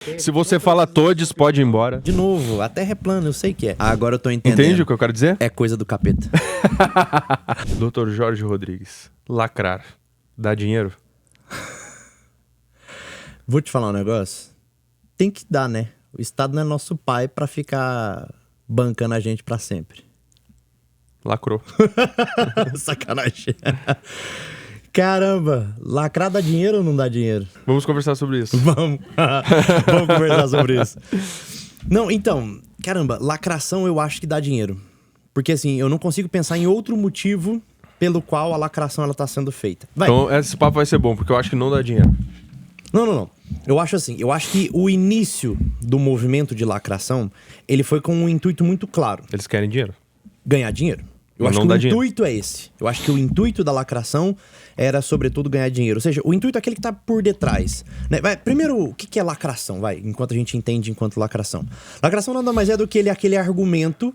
Se você fala todes, pode ir embora. De novo, a Terra é plana, eu sei que é. Agora eu tô entendendo. Entende o que eu quero dizer? É coisa do capeta. Dr. Jorge Rodrigues. Lacrar. Dá dinheiro? Vou te falar um negócio. Tem que dar, né? O Estado não é nosso pai pra ficar bancando a gente pra sempre. Lacrou. Sacanagem. Caramba, lacrar dá dinheiro ou não dá dinheiro? Vamos conversar sobre isso. Vamos. Vamos conversar sobre isso. Não, então, caramba, lacração eu acho que dá dinheiro. Porque assim, eu não consigo pensar em outro motivo pelo qual a lacração ela tá sendo feita. Vai. Então esse papo vai ser bom, porque eu acho que não dá dinheiro. Não. Eu acho assim, eu acho que o início do movimento de lacração, ele foi com um intuito muito claro. Eles querem dinheiro. Ganhar dinheiro. Eu Mas acho não que o dá dinheiro. intuito é esse. Eu acho que o intuito da lacração era, sobretudo, ganhar dinheiro. Ou seja, o intuito é aquele que tá por detrás. Né? Primeiro, o que é lacração? Enquanto a gente entende enquanto lacração. Lacração nada mais é do que aquele argumento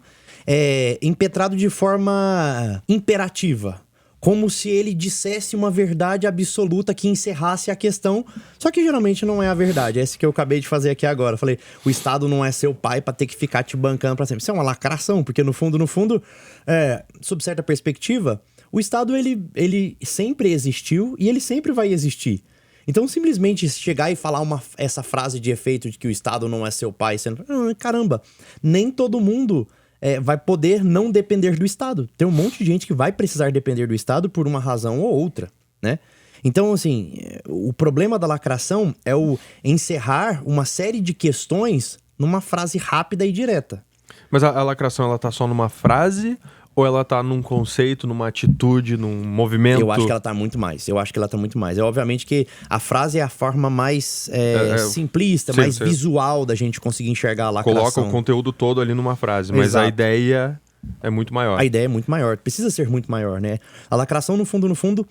impetrado de forma imperativa. Como se ele dissesse uma verdade absoluta que encerrasse a questão. Só que geralmente não é a verdade. É esse que eu acabei de fazer aqui agora. Eu falei, o Estado não é seu pai pra ter que ficar te bancando pra sempre. Isso é uma lacração, porque no fundo, sob certa perspectiva, o Estado ele sempre existiu e ele sempre vai existir. Então, simplesmente chegar e falar essa frase de efeito de que o Estado não é seu pai, caramba, nem todo mundo vai poder não depender do Estado. Tem um monte de gente que vai precisar depender do Estado por uma razão ou outra, né? Então, assim, o problema da lacração é o encerrar uma série de questões numa frase rápida e direta. Mas a lacração, ela tá só numa frase ou ela tá num conceito, numa atitude, num movimento? Eu acho que ela tá muito mais. É obviamente que a frase é a forma mais simplista, sim, mais visual da gente conseguir enxergar a lacração. Coloca o conteúdo todo ali numa frase, mas Exato. a ideia é muito maior. A ideia é muito maior, precisa ser muito maior, né? A lacração, no fundo,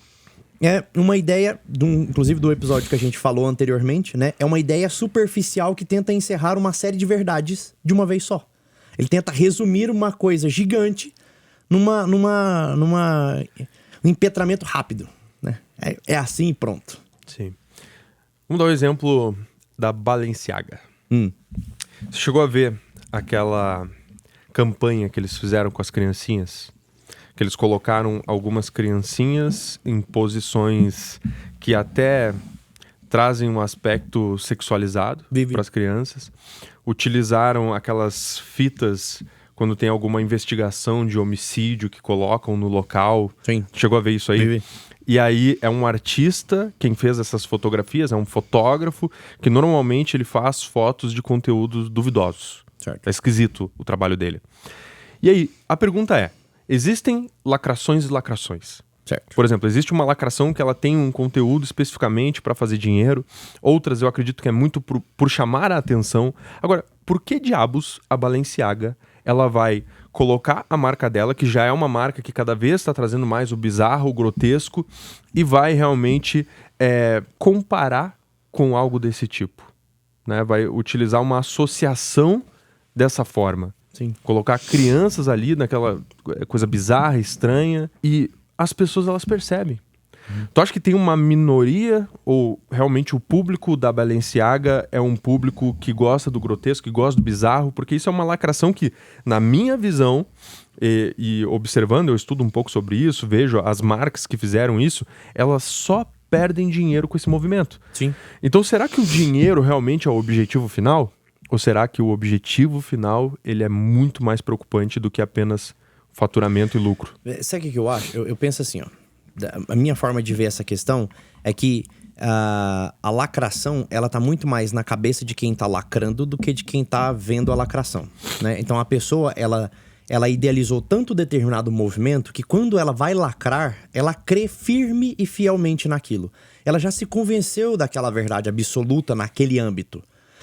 é uma ideia, inclusive do episódio que a gente falou anteriormente, né? É uma ideia superficial que tenta encerrar uma série de verdades de uma vez só. Ele tenta resumir uma coisa gigante num empetramento rápido, né? É assim e pronto. Sim. Vamos dar um exemplo da Balenciaga. Você chegou a ver aquela campanha que eles fizeram com as criancinhas? Que eles colocaram algumas criancinhas em posições que até trazem um aspecto sexualizado para as crianças. Utilizaram aquelas fitas quando tem alguma investigação de homicídio que colocam no local. Sim. Chegou a ver isso aí? Vi. E aí é um artista quem fez essas fotografias, é um fotógrafo que normalmente ele faz fotos de conteúdos duvidosos. Certo. É esquisito o trabalho dele. E aí, a pergunta é, existem lacrações e lacrações? Certo. Por exemplo, existe uma lacração que ela tem um conteúdo especificamente para fazer dinheiro. Outras eu acredito que é muito por chamar a atenção. Agora, por que diabos a Balenciaga ela vai colocar a marca dela, que já é uma marca que cada vez está trazendo mais o bizarro, o grotesco, e vai realmente comparar com algo desse tipo, né? Vai utilizar uma associação dessa forma. Sim. Colocar crianças ali naquela coisa bizarra, estranha, e as pessoas elas percebem. Tu acha que tem uma minoria ou realmente o público da Balenciaga é um público que gosta do grotesco, que gosta do bizarro? Porque isso é uma lacração que, na minha visão, e observando, eu estudo um pouco sobre isso, vejo as marcas que fizeram isso, elas só perdem dinheiro com esse movimento. Sim. Então será que o dinheiro realmente é o objetivo final? Ou será que o objetivo final ele é muito mais preocupante do que apenas faturamento e lucro? Sabe o que eu acho? Eu penso assim, ó. A minha forma de ver essa questão é que a lacração, ela tá muito mais na cabeça de quem tá lacrando do que de quem tá vendo a lacração, né? Então a pessoa, ela idealizou tanto determinado movimento que quando ela vai lacrar, ela crê firme e fielmente naquilo. Ela já se convenceu daquela verdade absoluta naquele âmbito.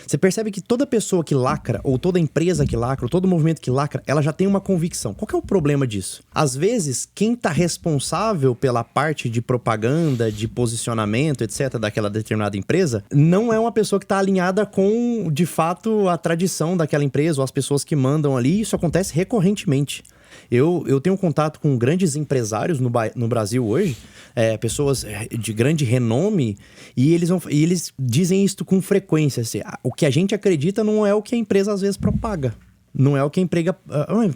Você percebe que toda pessoa que lacra, ou toda empresa que lacra, ou todo movimento que lacra, ela já tem uma convicção. Qual que é o problema disso? Às vezes, quem tá responsável pela parte de propaganda, de posicionamento, etc., daquela determinada empresa, não é uma pessoa que tá alinhada com, de fato, a tradição daquela empresa, ou as pessoas que mandam ali. Isso acontece recorrentemente. Eu tenho contato com grandes empresários no Brasil hoje, pessoas de grande renome, e eles dizem isso com frequência. Assim, o que a gente acredita não é o que a empresa às vezes propaga. Não é o que a empresa...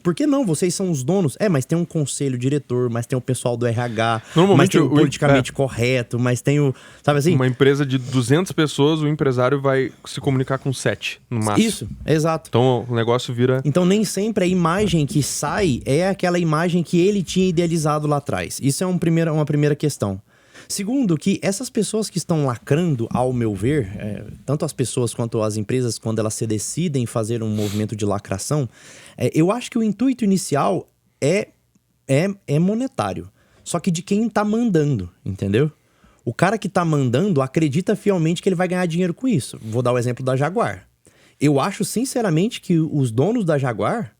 por que não? Vocês são os donos. Mas tem um conselho diretor, mas tem o pessoal do RH, mas tem o politicamente correto, mas tem o... Sabe assim? Uma empresa de 200 pessoas, o empresário vai se comunicar com 7, no máximo. Isso, exato. Então o negócio vira... Então nem sempre a imagem que sai é aquela imagem que ele tinha idealizado lá atrás. Isso é uma primeira questão. Segundo, que essas pessoas que estão lacrando, ao meu ver, tanto as pessoas quanto as empresas, quando elas se decidem fazer um movimento de lacração, eu acho que o intuito inicial é monetário. Só que de quem tá mandando, entendeu? O cara que tá mandando acredita fielmente que ele vai ganhar dinheiro com isso. Vou dar o exemplo da Jaguar. Eu acho, sinceramente, que os donos da Jaguar,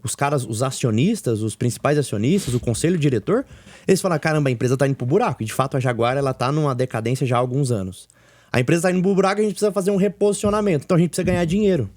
os caras, os acionistas, os principais acionistas, o conselho diretor, eles falam, caramba, a empresa tá indo pro buraco. E de fato a Jaguar, ela tá numa decadência já há alguns anos. A empresa tá indo pro buraco, a gente precisa fazer um reposicionamento. Então a gente precisa ganhar dinheiro.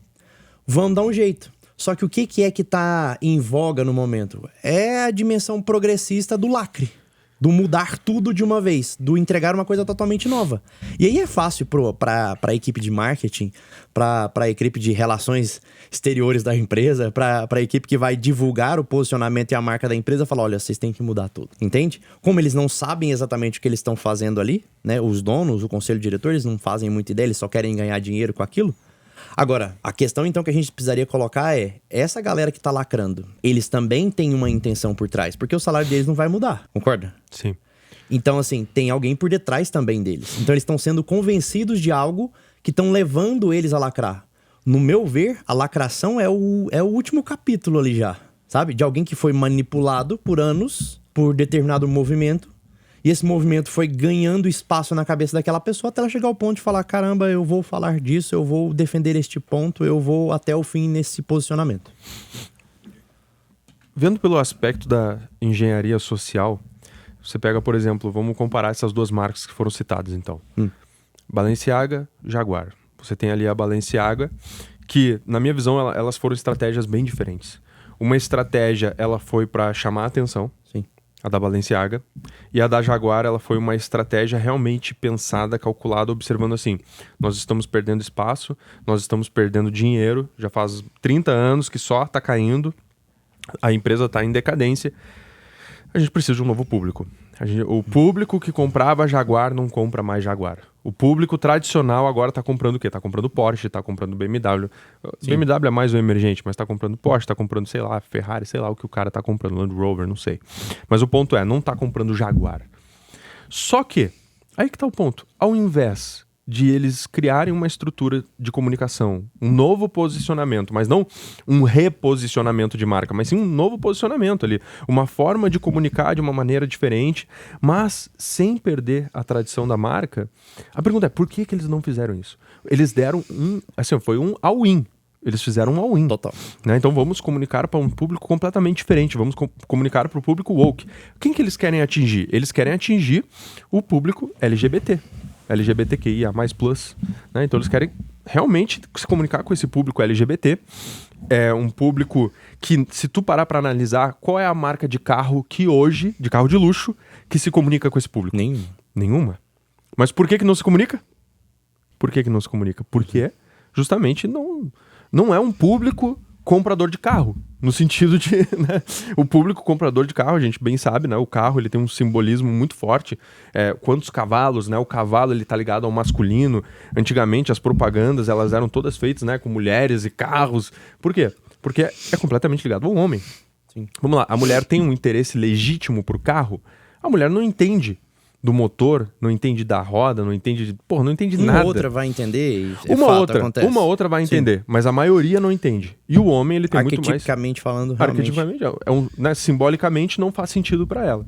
Vamos dar um jeito. Só que o que é que tá em voga no momento? É a dimensão progressista do lacre. Do mudar tudo de uma vez, do entregar uma coisa totalmente nova. E aí é fácil para a equipe de marketing, para a equipe de relações exteriores da empresa, para a equipe que vai divulgar o posicionamento e a marca da empresa, falar, olha, vocês têm que mudar tudo, entende? Como eles não sabem exatamente o que eles estão fazendo ali, né? Os donos, o conselho diretor, eles não fazem muita ideia, eles só querem ganhar dinheiro com aquilo. Agora, a questão então que a gente precisaria colocar é, essa galera que tá lacrando, eles também têm uma intenção por trás, porque o salário deles não vai mudar, concorda? Sim. Então, assim, tem alguém por detrás também deles. Então, eles estão sendo convencidos de algo que estão levando eles a lacrar. No meu ver, a lacração é o último capítulo ali já, sabe? De alguém que foi manipulado por anos, por determinado movimento, e esse movimento foi ganhando espaço na cabeça daquela pessoa até ela chegar ao ponto de falar, caramba, eu vou falar disso, eu vou defender este ponto, eu vou até o fim nesse posicionamento. Vendo pelo aspecto da engenharia social, você pega, por exemplo, vamos comparar essas duas marcas que foram citadas, então. Balenciaga, Jaguar. Você tem ali a Balenciaga, que, na minha visão, elas foram estratégias bem diferentes. Uma estratégia, ela foi para chamar a atenção, a da Balenciaga, e a da Jaguar, ela foi uma estratégia realmente pensada, calculada, observando assim, nós estamos perdendo espaço, nós estamos perdendo dinheiro, já faz 30 anos que só está caindo, a empresa está em decadência, a gente precisa de um novo público. O público que comprava Jaguar não compra mais Jaguar. O público tradicional agora tá comprando o quê? Tá comprando Porsche, tá comprando BMW. Sim. BMW é mais o emergente, mas tá comprando Porsche, tá comprando, sei lá, Ferrari, sei lá o que o cara tá comprando, Land Rover, não sei. Mas o ponto é, não tá comprando Jaguar. Só que, aí que tá o ponto. Ao invés de eles criarem uma estrutura de comunicação, um novo posicionamento, mas não um reposicionamento de marca, mas sim um novo posicionamento ali, uma forma de comunicar de uma maneira diferente, mas sem perder a tradição da marca. A pergunta é, por que eles não fizeram isso? Eles deram foi um all-in. Eles fizeram um all-in. Total. Né? Então vamos comunicar para um público completamente diferente, vamos comunicar para o público woke. Quem que eles querem atingir? Eles querem atingir o público LGBT. LGBTQIA++, né? Então eles querem realmente se comunicar com esse público LGBT. É um público que, se tu parar para analisar, qual é a marca de carro que hoje, de carro de luxo, que se comunica com esse público? Nenhuma. Mas por que não se comunica? Por que não se comunica? Porque justamente não é um público comprador de carro. No sentido de, né, o público comprador de carro, a gente bem sabe, né? O carro, ele tem um simbolismo muito forte. Quantos cavalos, né? O cavalo, ele tá ligado ao masculino. Antigamente, as propagandas, elas eram todas feitas, né? Com mulheres e carros. Por quê? Porque é completamente ligado ao homem. Sim. Vamos lá, a mulher tem um interesse legítimo pro carro. A mulher não entende do motor, não entende da roda, não entende nada. Uma outra vai entender, uma outra vai entender, mas a maioria não entende. E o homem, ele tem muito mais... Arquetipicamente falando, realmente. Né, simbolicamente não faz sentido para ela.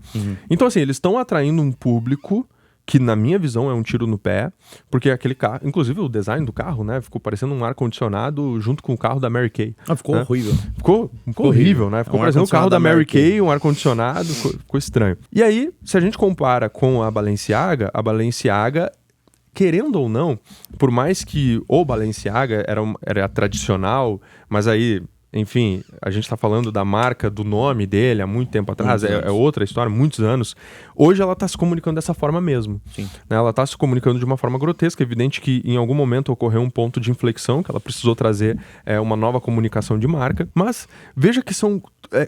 Então, assim, eles estão atraindo um público que, na minha visão, é um tiro no pé, porque aquele carro, inclusive o design do carro, né, ficou parecendo um ar-condicionado junto com o carro da Mary Kay. Ficou né? horrível. Ficou horrível, né? Ficou parecendo o carro da Mary Kay, um ar-condicionado, ficou estranho. E aí, se a gente compara com a Balenciaga, querendo ou não, por mais que o Balenciaga era tradicional, mas aí enfim, a gente está falando da marca, do nome dele há muito tempo atrás, é outra história, muitos anos. Hoje ela está se comunicando dessa forma mesmo. Sim. Né? Ela está se comunicando de uma forma grotesca. É evidente que em algum momento ocorreu um ponto de inflexão, que ela precisou trazer uma nova comunicação de marca. Mas veja que são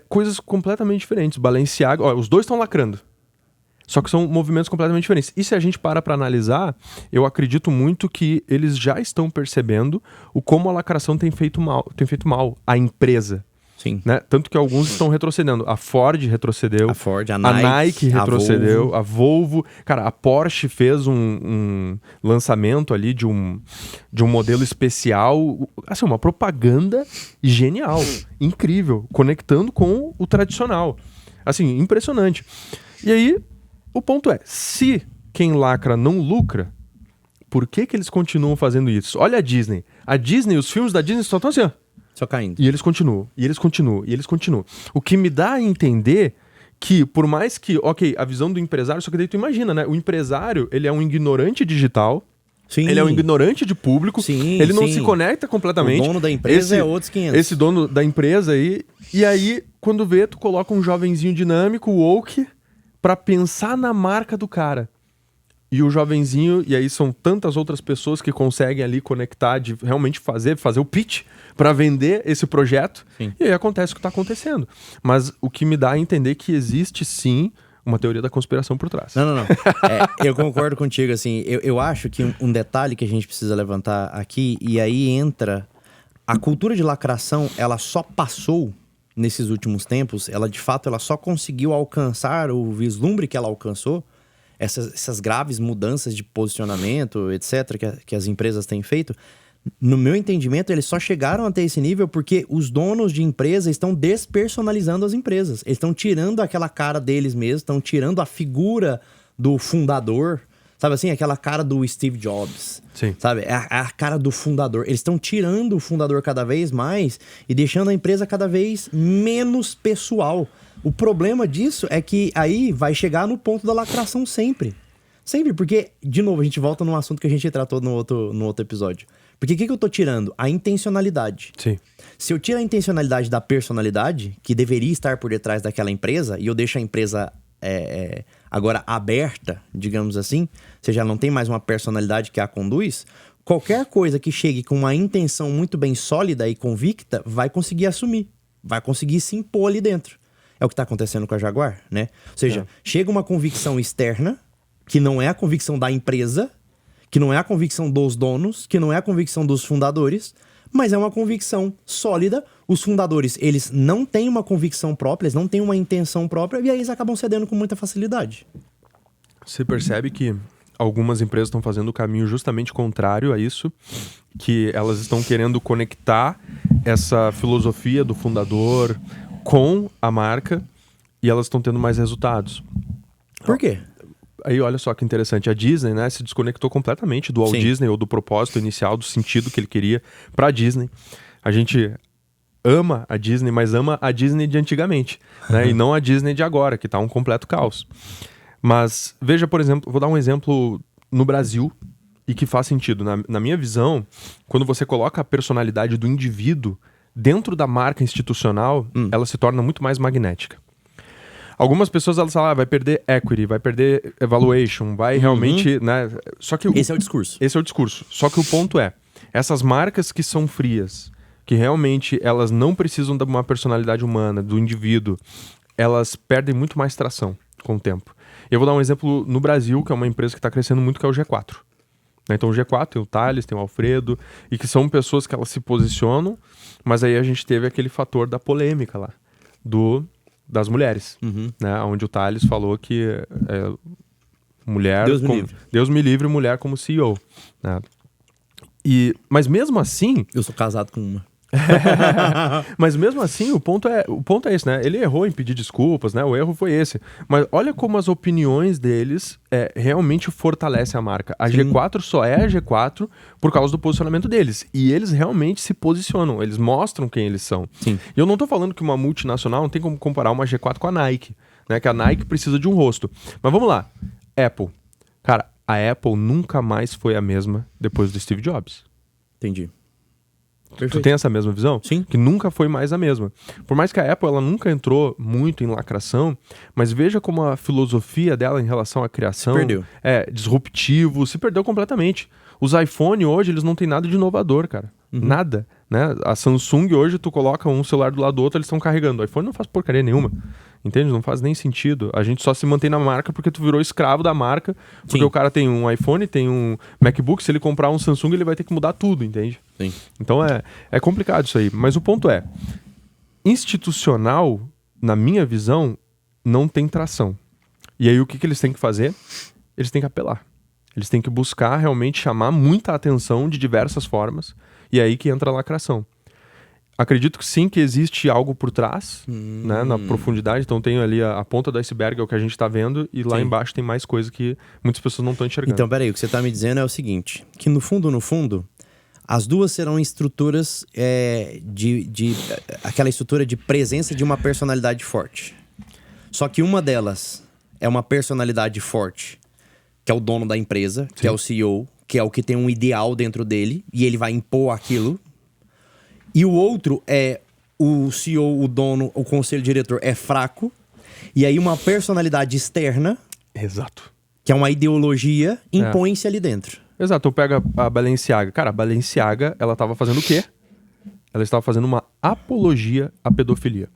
coisas completamente diferentes. Balenciaga, os dois estão lacrando. Só que são movimentos completamente diferentes. E se a gente para analisar, eu acredito muito que eles já estão percebendo como a lacração tem feito mal à empresa. Sim. Né? Tanto que alguns estão retrocedendo. A Ford retrocedeu. A Ford, a Nike retrocedeu. A Volvo. Cara, a Porsche fez um lançamento ali de um modelo especial. Assim, uma propaganda genial. Incrível. Conectando com o tradicional. Assim, impressionante. E aí, o ponto é, se quem lacra não lucra, por que eles continuam fazendo isso? Olha a Disney. A Disney, os filmes da Disney só estão assim, ó. Só caindo. E eles continuam, e eles continuam, e eles continuam. O que me dá a entender que, por mais que, ok, a visão do empresário, só que daí tu imagina, né? O empresário, ele é um ignorante digital. Sim. Ele é um ignorante de público. Sim, ele não se conecta completamente. O dono da empresa é outros 500. Esse dono da empresa aí. E aí, quando vê, tu coloca um jovenzinho dinâmico, woke, pra pensar na marca do cara. E o jovenzinho, e aí são tantas outras pessoas que conseguem ali conectar, de realmente fazer o pitch para vender esse projeto. Sim. E aí acontece o que está acontecendo. Mas o que me dá a entender que existe sim uma teoria da conspiração por trás. Não. Eu concordo contigo, assim. Eu acho que um detalhe que a gente precisa levantar aqui, e aí entra a cultura de lacração, ela só passou nesses últimos tempos, ela de fato ela só conseguiu alcançar o vislumbre que ela alcançou, essas graves mudanças de posicionamento, etc., que as empresas têm feito. No meu entendimento, eles só chegaram até esse nível porque os donos de empresa estão despersonalizando as empresas. Eles estão tirando aquela cara deles mesmos, estão tirando a figura do fundador, sabe assim? Aquela cara do Steve Jobs. Sim. Sabe? É a cara do fundador. Eles estão tirando o fundador cada vez mais e deixando a empresa cada vez menos pessoal. O problema disso é que aí vai chegar no ponto da lacração sempre. Sempre, porque, de novo, a gente volta num assunto que a gente tratou no outro episódio. Porque o que eu tô tirando? A intencionalidade. Sim. Se eu tiro a intencionalidade da personalidade, que deveria estar por detrás daquela empresa, e eu deixo a empresa agora aberta, digamos assim, ou seja, ela não tem mais uma personalidade que a conduz, qualquer coisa que chegue com uma intenção muito bem sólida e convicta vai conseguir assumir, vai conseguir se impor ali dentro. É o que está acontecendo com a Jaguar, né? Ou seja, chega uma convicção externa, que não é a convicção da empresa, que não é a convicção dos donos, que não é a convicção dos fundadores, mas é uma convicção sólida. Os fundadores, eles não têm uma convicção própria, eles não têm uma intenção própria, e aí eles acabam cedendo com muita facilidade. Você percebe que algumas empresas estão fazendo o caminho justamente contrário a isso, que elas estão querendo conectar essa filosofia do fundador com a marca, e elas estão tendo mais resultados. Por quê? Aí olha só que interessante, a Disney, né, se desconectou completamente do Walt Disney, ou do propósito inicial, do sentido que ele queria para a Disney. A gente ama a Disney, mas ama a Disney de antigamente, né, e não a Disney de agora, que tá um completo caos. Mas veja, por exemplo, vou dar um exemplo no Brasil e que faz sentido. Na minha visão, quando você coloca a personalidade do indivíduo dentro da marca institucional, ela se torna muito mais magnética. Algumas pessoas, elas falam, vai perder equity, vai perder evaluation, vai realmente, né? Só que esse é o discurso. Esse é o discurso. Só que o ponto é, essas marcas que são frias, que realmente elas não precisam de uma personalidade humana, do indivíduo, elas perdem muito mais tração com o tempo. Eu vou dar um exemplo no Brasil, que é uma empresa que está crescendo muito, que é o G4. Então o G4 tem o Thales, tem o Alfredo, e que são pessoas que elas se posicionam, mas aí a gente teve aquele fator da polêmica lá, das mulheres, né? Onde o Thales falou que mulher... Deus me livre, mulher como CEO. Né? Mas mesmo assim... Eu sou casado com uma. Mas mesmo assim, o ponto é esse, né? Ele errou em pedir desculpas, né? O erro foi esse. Mas olha como as opiniões deles realmente fortalecem a marca. A G4 só é a G4 por causa do posicionamento deles. E eles realmente se posicionam, eles mostram quem eles são. Sim. E eu não tô falando que uma multinacional não tem como comparar uma G4 com a Nike, né? Que a Nike precisa de um rosto. Mas vamos lá. Apple. Cara, a Apple nunca mais foi a mesma depois do Steve Jobs. Entendi. Tu tem essa mesma visão? Sim. Que nunca foi mais a mesma. Por mais que a Apple ela nunca entrou muito em lacração, mas veja como a filosofia dela em relação à criação é disruptivo, se perdeu completamente. Os iPhone hoje, eles não têm nada de inovador, cara. Nada, né? A Samsung hoje, tu coloca um celular do lado do outro, eles estão carregando. O iPhone não faz porcaria nenhuma. Entende? Não faz nem sentido. A gente só se mantém na marca porque tu virou escravo da marca. Porque Sim. o cara tem um iPhone, tem um MacBook. Se ele comprar um Samsung, ele vai ter que mudar tudo, entende? Sim. Então é complicado isso aí. Mas o ponto é, institucional, na minha visão, não tem tração. E aí o que eles têm que fazer? Eles têm que apelar. Eles têm que buscar realmente chamar muita atenção de diversas formas. E aí que entra a lacração. Acredito que sim, que existe algo por trás, né, na profundidade. Então tem ali a ponta do iceberg, é o que a gente está vendo, e lá embaixo tem mais coisa que muitas pessoas não estão enxergando. Então, peraí, o que você está me dizendo é o seguinte, que no fundo, as duas serão estruturas aquela estrutura de presença de uma personalidade forte. Só que uma delas é uma personalidade forte, que é o dono da empresa, que é o CEO, que é o que tem um ideal dentro dele, e ele vai impor aquilo. E o outro é o CEO, o dono, o conselho diretor é fraco. E aí uma personalidade externa, Exato. que é uma ideologia, impõe-se ali dentro. Exato, eu pego a Balenciaga. Cara, a Balenciaga, ela estava fazendo o quê? Ela estava fazendo uma apologia à pedofilia.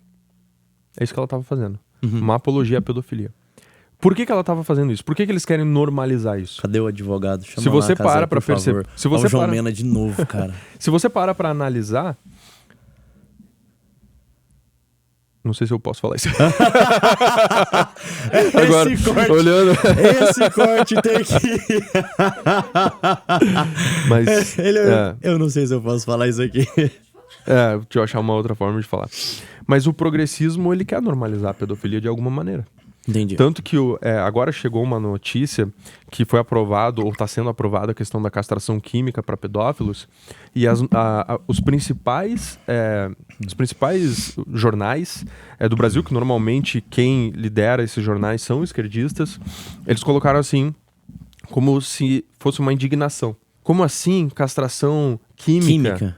É isso que ela estava fazendo. Uma apologia à pedofilia. Por que ela estava fazendo isso? Por que eles querem normalizar isso? Cadê o advogado? Chama Se você lá, Casé, para pra por favor. perceber... Se você Ó, o João para... Mena de novo, cara. Se você para pra analisar... Não sei se eu posso falar isso. Agora, esse corte, olhando... esse corte tem que... Mas... Eu não sei se eu posso falar isso aqui. deixa eu achar uma outra forma de falar. Mas o progressismo, ele quer normalizar a pedofilia de alguma maneira. Entendi. Tanto que agora chegou uma notícia que foi aprovado, ou está sendo aprovada a questão da castração química para pedófilos, e os principais jornais do Brasil, que normalmente quem lidera esses jornais são esquerdistas, eles colocaram assim, como se fosse uma indignação. Como assim castração química?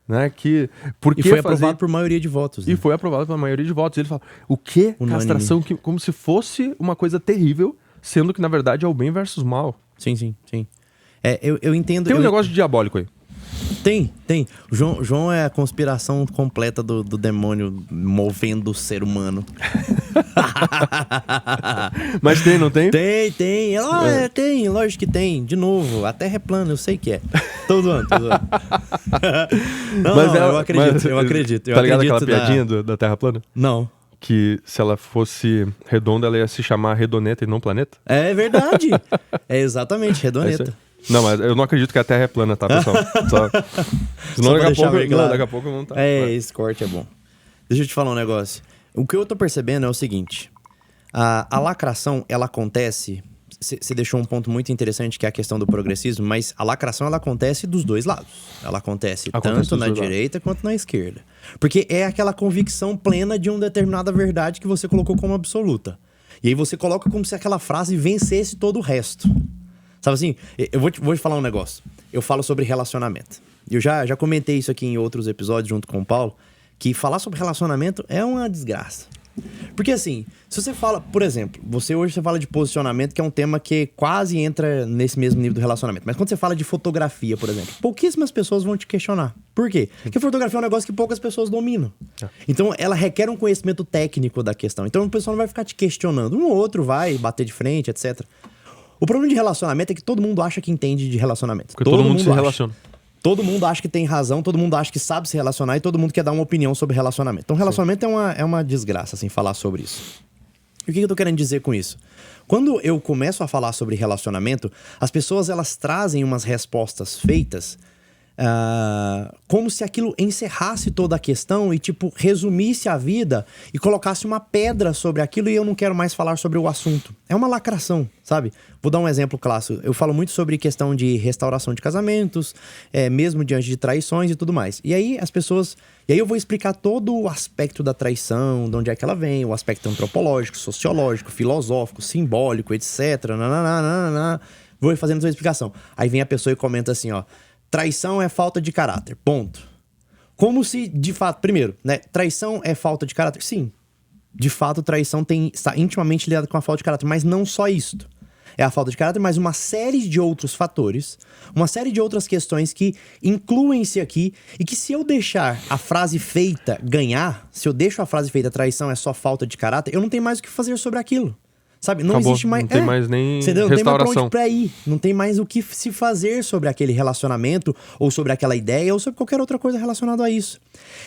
Né? E foi aprovado por maioria de votos. Né? E foi aprovado pela maioria de votos. Ele fala, o quê? Castração química? Como se fosse uma coisa terrível, sendo que na verdade é o bem versus mal. Sim. Eu entendo... Tem um negócio diabólico aí. Tem. O João é a conspiração completa do demônio movendo o ser humano. Mas tem, não tem? Tem. Tem, lógico que tem. De novo, a Terra é plana, eu sei que é. Tô zoando. Eu acredito. Tá ligado aquela piadinha da Terra plana? Não. Que se ela fosse redonda, ela ia se chamar Redoneta e não Planeta? É verdade. É exatamente, Redoneta. Não, mas eu não acredito que a Terra é plana, tá, pessoal? Senão daqui a pouco não tá. Esse corte é bom. Deixa eu te falar um negócio. O que eu tô percebendo é o seguinte. A lacração, ela acontece... Você deixou um ponto muito interessante, que é a questão do progressismo, mas a lacração, ela acontece dos dois lados. Ela acontece tanto na direita quanto na esquerda. Porque é aquela convicção plena de uma determinada verdade que você colocou como absoluta. E aí você coloca como se aquela frase vencesse todo o resto. Sabe assim? Eu vou te falar um negócio. Eu falo sobre relacionamento. Eu já comentei isso aqui em outros episódios junto com o Paulo, que falar sobre relacionamento é uma desgraça. Porque assim, se você fala, por exemplo, hoje você fala de posicionamento, que é um tema que quase entra nesse mesmo nível do relacionamento. Mas quando você fala de fotografia, por exemplo, pouquíssimas pessoas vão te questionar. Por quê? Porque fotografia é um negócio que poucas pessoas dominam. Então ela requer um conhecimento técnico da questão. Então o pessoal não vai ficar te questionando. Um ou outro vai bater de frente, etc. O problema de relacionamento é que todo mundo acha que entende de relacionamento. Porque todo mundo se relaciona. Todo mundo acha que tem razão, todo mundo acha que sabe se relacionar e todo mundo quer dar uma opinião sobre relacionamento. Então, relacionamento é uma desgraça, assim, falar sobre isso. E o que eu tô querendo dizer com isso? Quando eu começo a falar sobre relacionamento, as pessoas, elas trazem umas respostas feitas como se aquilo encerrasse toda a questão e, tipo, resumisse a vida e colocasse uma pedra sobre aquilo e eu não quero mais falar sobre o assunto. É uma lacração, sabe? Vou dar um exemplo clássico. Eu falo muito sobre questão de restauração de casamentos, mesmo diante de traições e tudo mais. E aí as pessoas... E aí eu vou explicar todo o aspecto da traição, de onde é que ela vem, o aspecto antropológico, sociológico, filosófico, simbólico, etc. Vou fazendo essa explicação. Aí vem a pessoa e comenta assim, ó: traição é falta de caráter, ponto. Como se, de fato, primeiro, né? Traição é falta de caráter? Sim. De fato, traição está intimamente ligada com a falta de caráter, mas não só isto. É a falta de caráter, mas uma série de outros fatores, uma série de outras questões que incluem-se aqui e que se eu deixar a frase feita ganhar, se eu deixo a frase feita traição é só falta de caráter, eu não tenho mais o que fazer sobre aquilo. Sabe? Não Acabou, existe mais... Não tem mais nem entendeu? restauração. Não tem mais pra onde pra ir. Não tem mais o que se fazer sobre aquele relacionamento, ou sobre aquela ideia, ou sobre qualquer outra coisa relacionada a isso.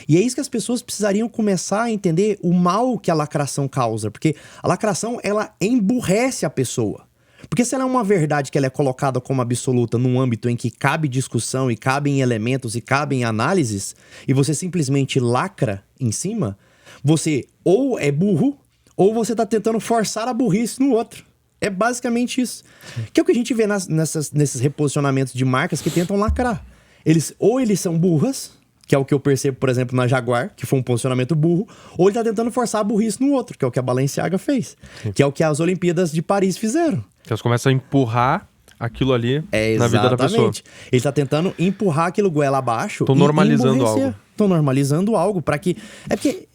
E é isso que as pessoas precisariam começar a entender o mal que a lacração causa. Porque a lacração, ela emburrece a pessoa. Porque se ela é uma verdade que ela é colocada como absoluta num âmbito em que cabe discussão e cabem elementos e cabem análises, e você simplesmente lacra em cima, você ou é burro, ou você tá tentando forçar a burrice no outro. É basicamente isso. Que é o que a gente vê nesses reposicionamentos de marcas que tentam lacrar. Eles são burras, que é o que eu percebo, por exemplo, na Jaguar, que foi um posicionamento burro, ou ele tá tentando forçar a burrice no outro, que é o que a Balenciaga fez. Sim. Que é o que as Olimpíadas de Paris fizeram. Que elas começam a empurrar aquilo ali na vida da pessoa. Ele tá tentando empurrar aquilo goela abaixo. Estão normalizando algo. Estão normalizando algo para que... É porque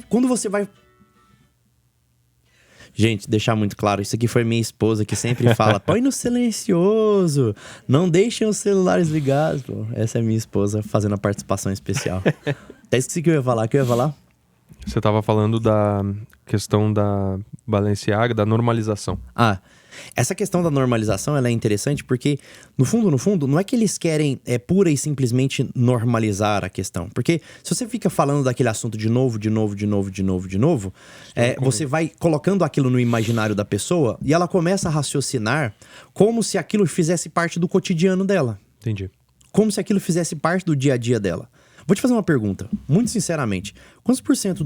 quando você vai... Gente, deixar muito claro, isso aqui foi minha esposa que sempre fala, põe no silencioso, não deixem os celulares ligados. Pô. Essa é minha esposa fazendo a participação especial. Até esqueci o que eu ia falar. Você tava falando da questão da Balenciaga, da normalização. Essa questão da normalização, ela é interessante porque, no fundo, não é que eles querem pura e simplesmente normalizar a questão. Porque se você fica falando daquele assunto de novo, você vai colocando aquilo no imaginário da pessoa e ela começa a raciocinar como se aquilo fizesse parte do cotidiano dela. Entendi. Como se aquilo fizesse parte do dia a dia dela. Vou te fazer uma pergunta, muito sinceramente. Quantos por cento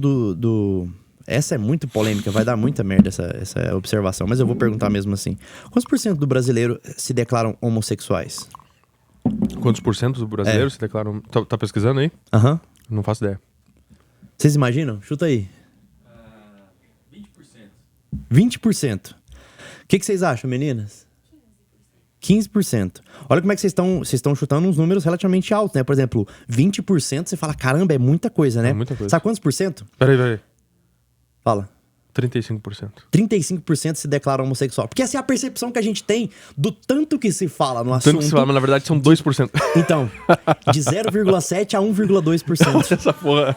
Essa é muito polêmica, vai dar muita merda essa observação, mas eu vou perguntar mesmo assim. Quantos por cento do brasileiro se declaram homossexuais? Quantos por cento do brasileiro se declaram... Tá pesquisando aí? Aham. Não faço ideia. Vocês imaginam? Chuta aí. 20%. 20%. O que vocês acham, meninas? 15%. Olha como é que vocês estão chutando uns números relativamente altos, né? Por exemplo, 20%, você fala, caramba, é muita coisa, né? É muita coisa. Sabe quantos por cento? Peraí. Fala. 35%. 35% se declaram homossexual. Porque essa é a percepção que a gente tem do tanto que se fala no assunto. Tanto que se fala, mas na verdade são 2%. Então, de 0,7% a 1,2%. Essa porra.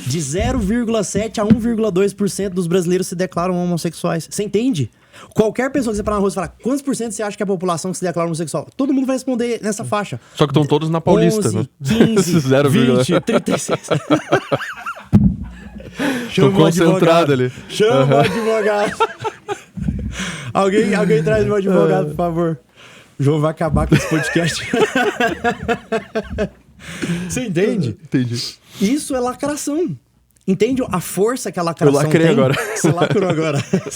De 0,7% a 1,2% dos brasileiros se declaram homossexuais. Você entende? Qualquer pessoa que você parar na rua e falar quantos por cento você acha que é a população que se declara homossexual? Todo mundo vai responder nessa faixa. Só que estão todos na Paulista, 11, né? 15, 0, 20, 36... Tô concentrado ali. Chama o advogado. Alguém traz meu advogado, por favor. O João vai acabar com esse podcast. Você entende? Entendi. Isso é lacração. Entende a força que a lacração tem? Eu lacrei agora. Você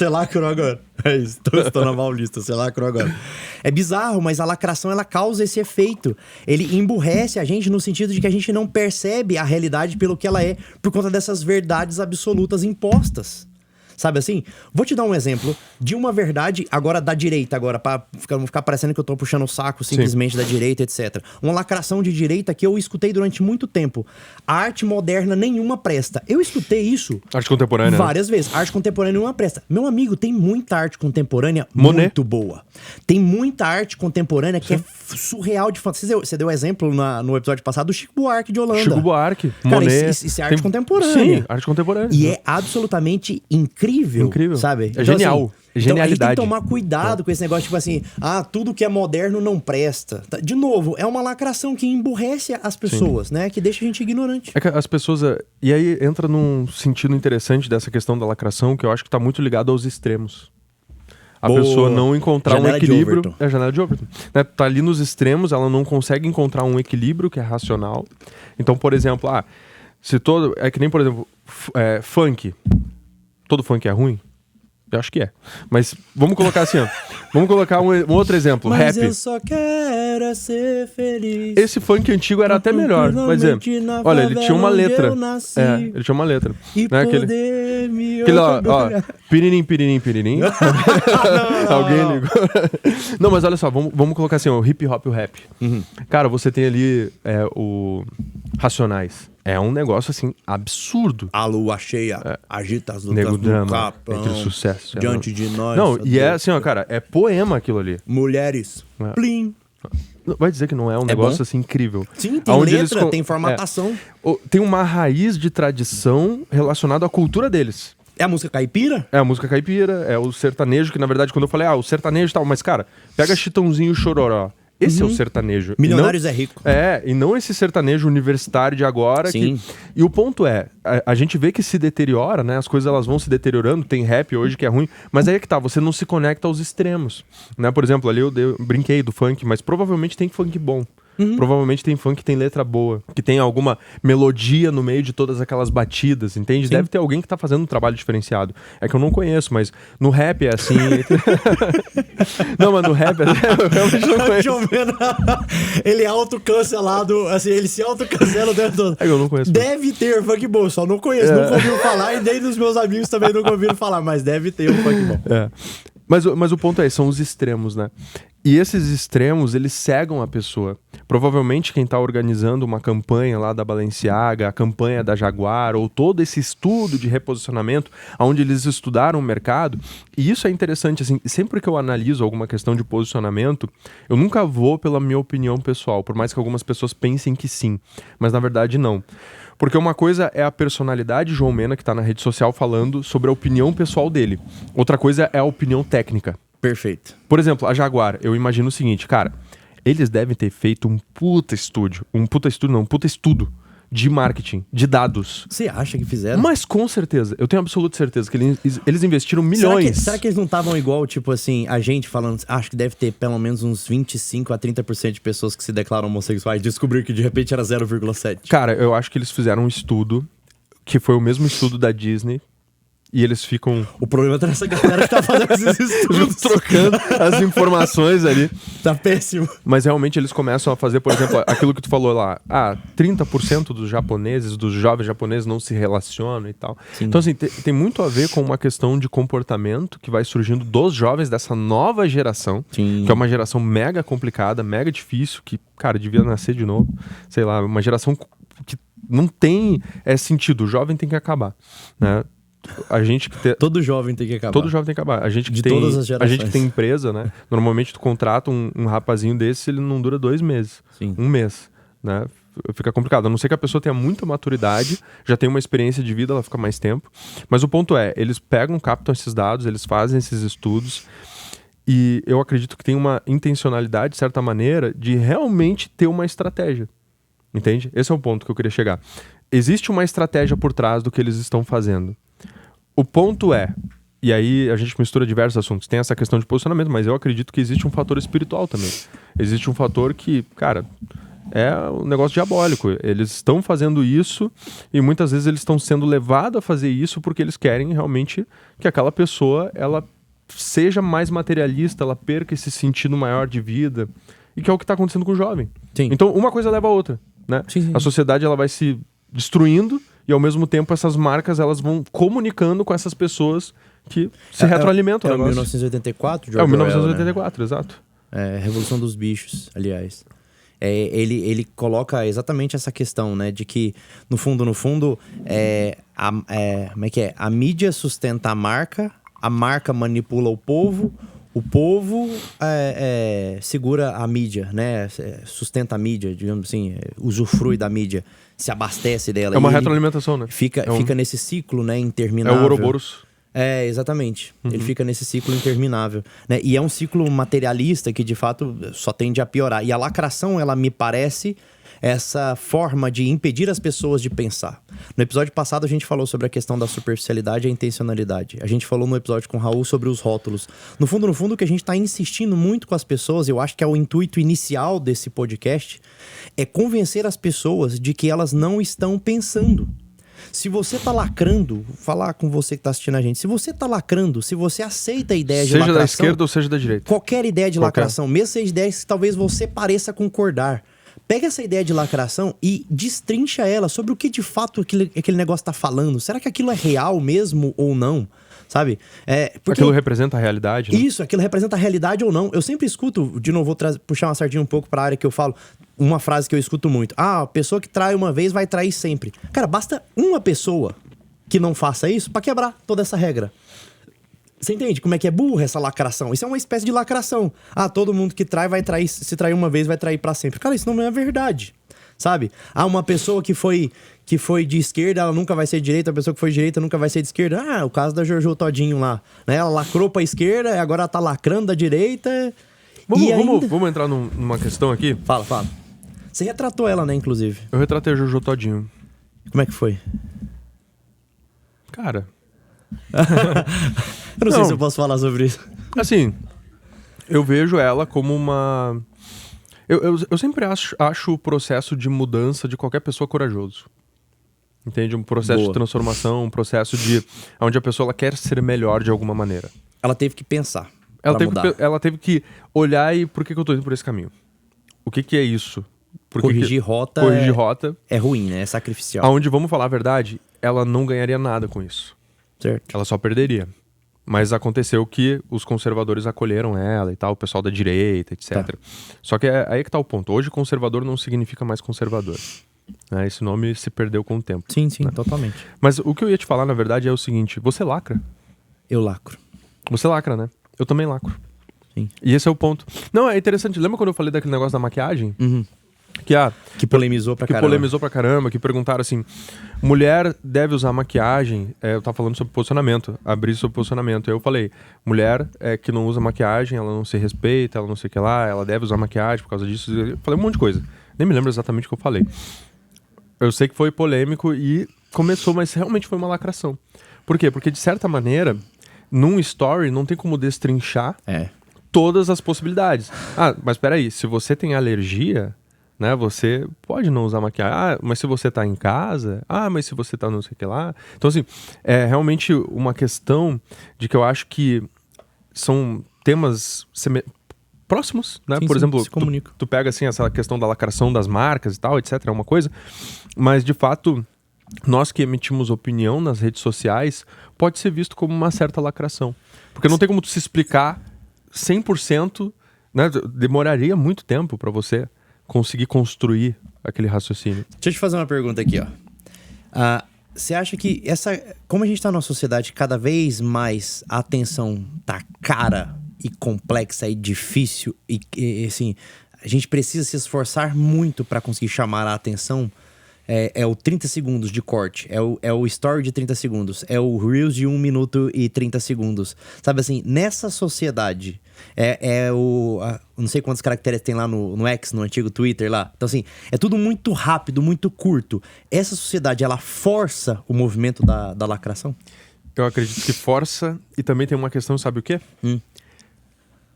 lacrou agora. É isso. Estou na Paulista. Você lacrou agora. É bizarro, mas a lacração, ela causa esse efeito. Ele emburrece a gente no sentido de que a gente não percebe a realidade pelo que ela é, por conta dessas verdades absolutas impostas. Sabe assim? Vou te dar um exemplo de uma verdade agora da direita, agora, pra não ficar parecendo que eu tô puxando o saco simplesmente da direita, etc. Uma lacração de direita que eu escutei durante muito tempo. A arte moderna nenhuma presta. Eu escutei isso... Arte contemporânea. Várias vezes. Arte contemporânea nenhuma presta. Meu amigo, tem muita arte contemporânea Monet. Muito boa. Tem muita arte contemporânea que é surreal de fantasia. Você deu exemplo no episódio passado do Chico Buarque de Holanda. Chico Buarque, Cara, Monet. Isso é arte contemporânea. Sim, arte contemporânea. E é absolutamente incrível, sabe? É genial. Assim, genialidade. Então, a gente tem que tomar cuidado com esse negócio, tipo assim, tudo que é moderno não presta. De novo, é uma lacração que emburrece as pessoas, né? Que deixa a gente ignorante. É que as pessoas... E aí entra num sentido interessante dessa questão da lacração, que eu acho que tá muito ligado aos extremos. A pessoa não encontrar janela um equilíbrio... De Overton. É a janela de Overton. Né? Tá ali nos extremos, ela não consegue encontrar um equilíbrio que é racional. Então, por exemplo, se todo... É que nem, por exemplo, funk. Todo funk é ruim? Eu acho que é. Mas vamos colocar assim, ó. Vamos colocar um outro exemplo. Mas Rap. eu só quero ser feliz. Esse funk antigo era até melhor. Mas olha, ele tinha uma letra. Ele tinha uma letra. E né? poder me aquele ó, piririm, piririm, piririm. Alguém ligou. Não, mas olha só, vamos colocar assim, o hip hop e o rap. Cara, você tem ali o Racionais. É um negócio, assim, absurdo. A lua cheia, agita as lutas Nego do Drama, capão, aquele sucesso. diante de nós. Não, e é assim, ó, cara, é poema aquilo ali. Mulheres, plim. Vai dizer que não é um negócio, bom? assim, incrível. Sim, tem letra, tem formatação. Tem uma raiz de tradição relacionada à cultura deles. É a música caipira? É a música caipira, é o sertanejo, que na verdade, quando eu falei, o sertanejo e tal, mas, cara, pega Chitãozinho e Chororó. Esse é o sertanejo. Milionários é rico. E não esse sertanejo universitário de agora. Sim. E o ponto é, a gente vê que se deteriora, né? As coisas elas vão se deteriorando, tem rap hoje que é ruim, mas aí é que tá, você não se conecta aos extremos. Né? Por exemplo, ali eu brinquei do funk, mas provavelmente tem funk bom. Provavelmente tem funk que tem letra boa, que tem alguma melodia no meio de todas aquelas batidas, entende? Sim. Deve ter alguém que tá fazendo um trabalho diferenciado. É que eu não conheço, mas no rap é assim... Não, mas no rap eu realmente não conheço. Ele é autocancelado, assim, ele se autocancela dentro do... É que eu não conheço. Deve ter funk bom, só não conheço, nunca ouvi falar, e nem dos meus amigos também nunca ouviram falar, mas deve ter um funk bom. Mas o ponto é, são os extremos, né? E esses extremos, eles cegam a pessoa. Provavelmente quem está organizando uma campanha lá da Balenciaga, a campanha da Jaguar, ou todo esse estudo de reposicionamento, onde eles estudaram o mercado, e isso é interessante, assim, sempre que eu analiso alguma questão de posicionamento, eu nunca vou pela minha opinião pessoal, por mais que algumas pessoas pensem que sim, mas na verdade não. Porque uma coisa é a personalidade João Mena, que está na rede social falando sobre a opinião pessoal dele. Outra coisa é a opinião técnica. Perfeito. Por exemplo, a Jaguar, eu imagino o seguinte, cara, eles devem ter feito um puta estudo de marketing, de dados. Você acha que fizeram? Mas com certeza, eu tenho absoluta certeza que eles investiram milhões. Será que eles não estavam igual, tipo assim, a gente falando, acho que deve ter pelo menos uns 25 a 30% de pessoas que se declaram homossexuais, descobriram que de repente era 0,7%. Cara, eu acho que eles fizeram um estudo, que foi o mesmo estudo da Disney, e eles ficam... O problema é essa galera que tá fazendo esses estudos. Trocando as informações ali. Tá péssimo. Mas realmente eles começam a fazer, por exemplo, aquilo que tu falou lá. 30% dos japoneses, dos jovens japoneses não se relacionam e tal. Sim. Então, assim, tem muito a ver com uma questão de comportamento que vai surgindo dos jovens dessa nova geração. Sim. Que é uma geração mega complicada, mega difícil, que, cara, devia nascer de novo. Sei lá, uma geração que não tem sentido. O jovem tem que acabar, né? A gente que Todo jovem tem que acabar. Todo jovem tem que acabar. A gente que de tem, todas as gerações. A gente que tem empresa, né? Normalmente tu contrata um rapazinho desse, ele não dura 2 meses. Sim. 1 mês, né? Fica complicado. A não ser que a pessoa tenha muita maturidade, já tem uma experiência de vida, ela fica mais tempo. Mas o ponto é, eles captam esses dados, eles fazem esses estudos e eu acredito que tem uma intencionalidade, de certa maneira, de realmente ter uma estratégia. Entende? Esse é o ponto que eu queria chegar. Existe uma estratégia por trás do que eles estão fazendo. O ponto é, e aí a gente mistura diversos assuntos, tem essa questão de posicionamento, mas eu acredito que existe um fator espiritual também. Existe um fator que, cara, é um negócio diabólico. Eles estão fazendo isso e muitas vezes eles estão sendo levados a fazer isso porque eles querem realmente que aquela pessoa, ela seja mais materialista, ela perca esse sentido maior de vida, e que é o que está acontecendo com o jovem. Sim. Então, uma coisa leva a outra, né? Sim. A sociedade, ela vai se destruindo e ao mesmo tempo essas marcas elas vão comunicando com essas pessoas que se retroalimentam. É o 1984, George É o 1984, Orwell, né? Exato. É, Revolução dos Bichos, aliás. Ele coloca exatamente essa questão, né? De que, no fundo, como é que é? A mídia sustenta a marca manipula o povo segura a mídia, né? Sustenta a mídia, digamos assim, usufrui da mídia, se abastece dela. É uma retroalimentação, né? Fica nesse ciclo, né, interminável. É o Ouroboros. Exatamente. Ele fica nesse ciclo interminável, né? E é um ciclo materialista que, de fato, só tende a piorar. E a lacração, ela me parece essa forma de impedir as pessoas de pensar. No episódio passado, a gente falou sobre a questão da superficialidade e a intencionalidade. A gente falou no episódio com o Raul sobre os rótulos. No fundo, o que a gente está insistindo muito com as pessoas, eu acho que é o intuito inicial desse podcast, é convencer as pessoas de que elas não estão pensando. Se você tá lacrando, vou falar com você que tá assistindo a gente, se você tá lacrando, se você aceita a ideia de lacração... Seja da esquerda ou seja da direita. Qualquer ideia de lacração, mesmo seja ideias que talvez você pareça concordar. Pega essa ideia de lacração e destrincha ela sobre o que de fato aquele negócio tá falando. Será que aquilo é real mesmo ou não? Sabe? Porque aquilo representa a realidade, né? Isso, aquilo representa a realidade ou não. Eu sempre escuto, de novo, vou puxar uma sardinha um pouco pra área que eu falo, uma frase que eu escuto muito. A pessoa que trai uma vez vai trair sempre. Cara, basta uma pessoa que não faça isso pra quebrar toda essa regra. Você entende como é que é burra essa lacração? Isso é uma espécie de lacração. Todo mundo que trai vai trair, se trair uma vez vai trair pra sempre. Cara, isso não é verdade, sabe? Uma pessoa que foi de esquerda, ela nunca vai ser de direita, a pessoa que foi de direita nunca vai ser de esquerda. O caso da Jojo Todinho lá, né? Ela lacrou pra esquerda e agora ela tá lacrando da direita. Vamos entrar numa questão aqui? Fala. Você retratou ela, né, inclusive? Eu retratei a Jojo Todinho. Como é que foi? Cara... Eu não sei se eu posso falar sobre isso. Assim, eu vejo ela como uma... Eu sempre acho o processo de mudança de qualquer pessoa corajoso. Entende? Um processo de transformação, um processo de... onde a pessoa ela quer ser melhor de alguma maneira. Ela teve que pensar. Ela teve que olhar e por que eu tô indo por esse caminho? O que é isso? Corrigir rota é ruim, né? É sacrificial. Aonde, vamos falar a verdade, ela não ganharia nada com isso. Certo. Ela só perderia. Mas aconteceu que os conservadores acolheram ela e tal, o pessoal da direita, etc. Tá. Só que aí que tá o ponto. Hoje conservador não significa mais conservador. Né? Esse nome se perdeu com o tempo. Sim, né? Totalmente. Mas o que eu ia te falar, na verdade, é o seguinte. Você lacra? Eu lacro. Você lacra, né? Eu também lacro. Sim. E esse é o ponto. Não, é interessante. Lembra quando eu falei daquele negócio da maquiagem? Uhum. Que polemizou pra caramba. Que perguntaram assim, mulher deve usar maquiagem? Eu tava falando sobre posicionamento, abrir sobre posicionamento. Aí eu falei, mulher que não usa maquiagem, ela não se respeita, ela não sei o que lá, ela deve usar maquiagem por causa disso. Eu falei um monte de coisa. Nem me lembro exatamente o que eu falei. Eu sei que foi polêmico e começou, mas realmente foi uma lacração. Por quê? Porque de certa maneira, num story não tem como destrinchar todas as possibilidades. Mas peraí, se você tem alergia... Né? Você pode não usar maquiagem. Mas se você tá em casa... mas se você tá não sei o que lá... Então, assim, é realmente uma questão de que eu acho que são temas próximos, né? Por exemplo, tu pega, assim, essa questão da lacração das marcas e tal, etc. É uma coisa. Mas, de fato, nós que emitimos opinião nas redes sociais, pode ser visto como uma certa lacração. Porque não tem como tu se explicar 100%, né? Demoraria muito tempo para você conseguir construir aquele raciocínio. Deixa eu te fazer uma pergunta aqui, ó. Você acha que como a gente tá numa sociedade cada vez mais a atenção tá cara e complexa e difícil e assim, a gente precisa se esforçar muito para conseguir chamar a atenção, é o 30 segundos de corte, é o story de 30 segundos, é o Reels de 1 minuto e 30 segundos. Sabe assim, nessa sociedade, não sei quantos caracteres tem lá no X, no antigo Twitter lá. Então assim, é tudo muito rápido, muito curto. Essa sociedade, ela força o movimento da lacração? Eu acredito que força, e também tem uma questão, sabe o quê?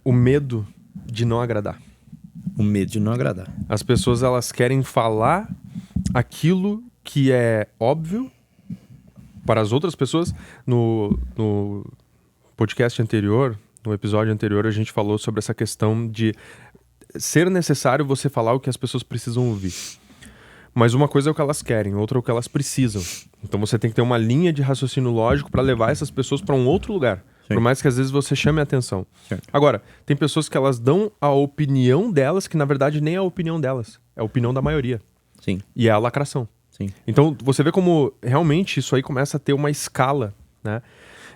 O medo de não agradar. O medo de não agradar. As pessoas, elas querem falar aquilo que é óbvio para as outras pessoas. No podcast anterior, no episódio anterior, a gente falou sobre essa questão de ser necessário você falar o que as pessoas precisam ouvir. Mas uma coisa é o que elas querem, outra é o que elas precisam. Então você tem que ter uma linha de raciocínio lógico para levar essas pessoas para um outro lugar. Sim. Por mais que às vezes você chame a atenção. Certo. Agora, tem pessoas que elas dão a opinião delas, que na verdade nem é a opinião delas, é a opinião da maioria. Sim. E é a lacração. Sim. Então você vê como realmente isso aí começa a ter uma escala, né?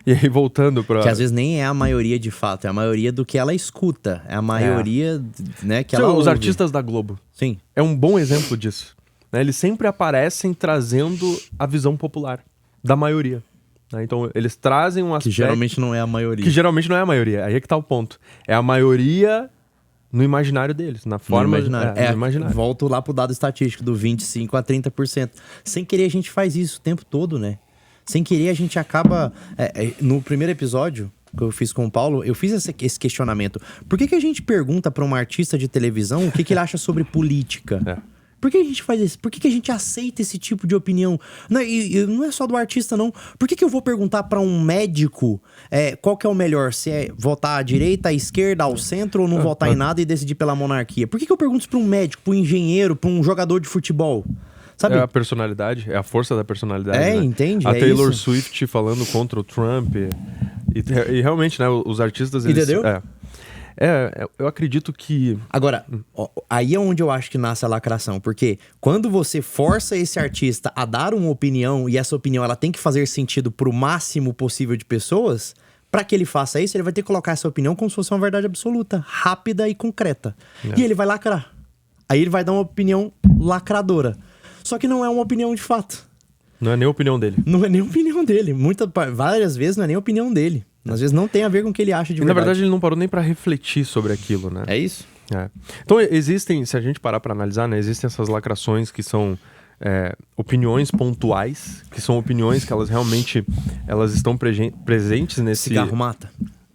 E aí voltando para... Que às vezes nem é a maioria de fato, é a maioria do que ela escuta. É a maioria, né, que ela ouve. Os artistas da Globo. Sim. É um bom exemplo disso. Né? Eles sempre aparecem trazendo a visão popular da maioria. Né? Então eles trazem um aspecto... Que geralmente não é a maioria. Que geralmente não é a maioria. Aí é que tá o ponto. É a maioria no imaginário deles, na forma... No imaginário. Volto lá pro dado estatístico do 25% a 30%. Sem querer a gente faz isso o tempo todo, né? Sem querer a gente acaba... no primeiro episódio que eu fiz com o Paulo, eu fiz esse questionamento. Por que a gente pergunta pra um artista de televisão o que ele acha sobre política? Por que a gente faz isso? Por que a gente aceita esse tipo de opinião? Não, e não é só do artista, não. Por que eu vou perguntar pra um médico qual que é o melhor? Se é votar à direita, à esquerda, ao centro, ou não votar em nada e decidir pela monarquia? Por que eu pergunto isso pra um médico, pra um engenheiro, pra um jogador de futebol? Sabe? É a personalidade, é a força da personalidade. É, né? entende? A É Taylor isso. Swift falando contra o Trump. E realmente, né, os artistas... Eles, Entendeu? Eu acredito que... Agora, aí é onde eu acho que nasce a lacração. Porque quando você força esse artista a dar uma opinião, e essa opinião ela tem que fazer sentido pro máximo possível de pessoas, pra que ele faça isso, ele vai ter que colocar essa opinião como se fosse uma verdade absoluta, rápida e concreta. E ele vai lacrar. Aí ele vai dar uma opinião lacradora. Só que não é uma opinião de fato. Não é nem a opinião dele. Não é nem a opinião dele. Várias vezes não é nem a opinião dele. Às vezes não tem a ver com o que ele acha de verdade. Na verdade, ele não parou nem pra refletir sobre aquilo, né? É isso? Então, existem, se a gente parar pra analisar, né? Existem essas lacrações que são opiniões pontuais, que são opiniões que elas realmente elas estão presentes nesse... Cigarro mata.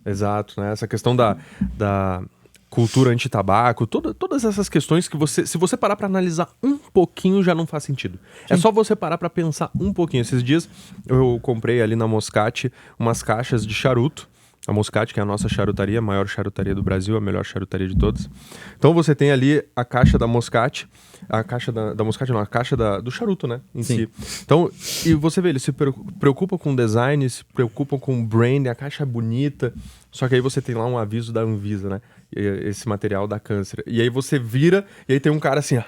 Exato, né? Essa questão da cultura anti-tabaco, todas essas questões que se você parar pra analisar um pouquinho, já não faz sentido. Sim. É só você parar pra pensar um pouquinho. Esses dias eu comprei ali na Moscati umas caixas de charuto. A Moscati, que é a nossa charutaria, a maior charutaria do Brasil, a melhor charutaria de todas. Então você tem ali a caixa da Moscati, a caixa da Moscati não, a caixa do charuto, né, em si. Então, e você vê, eles se preocupam com design, se preocupam com brand, a caixa é bonita, só que aí você tem lá um aviso da Anvisa, né, esse material dá câncer. E aí você vira, e aí tem um cara assim, ó,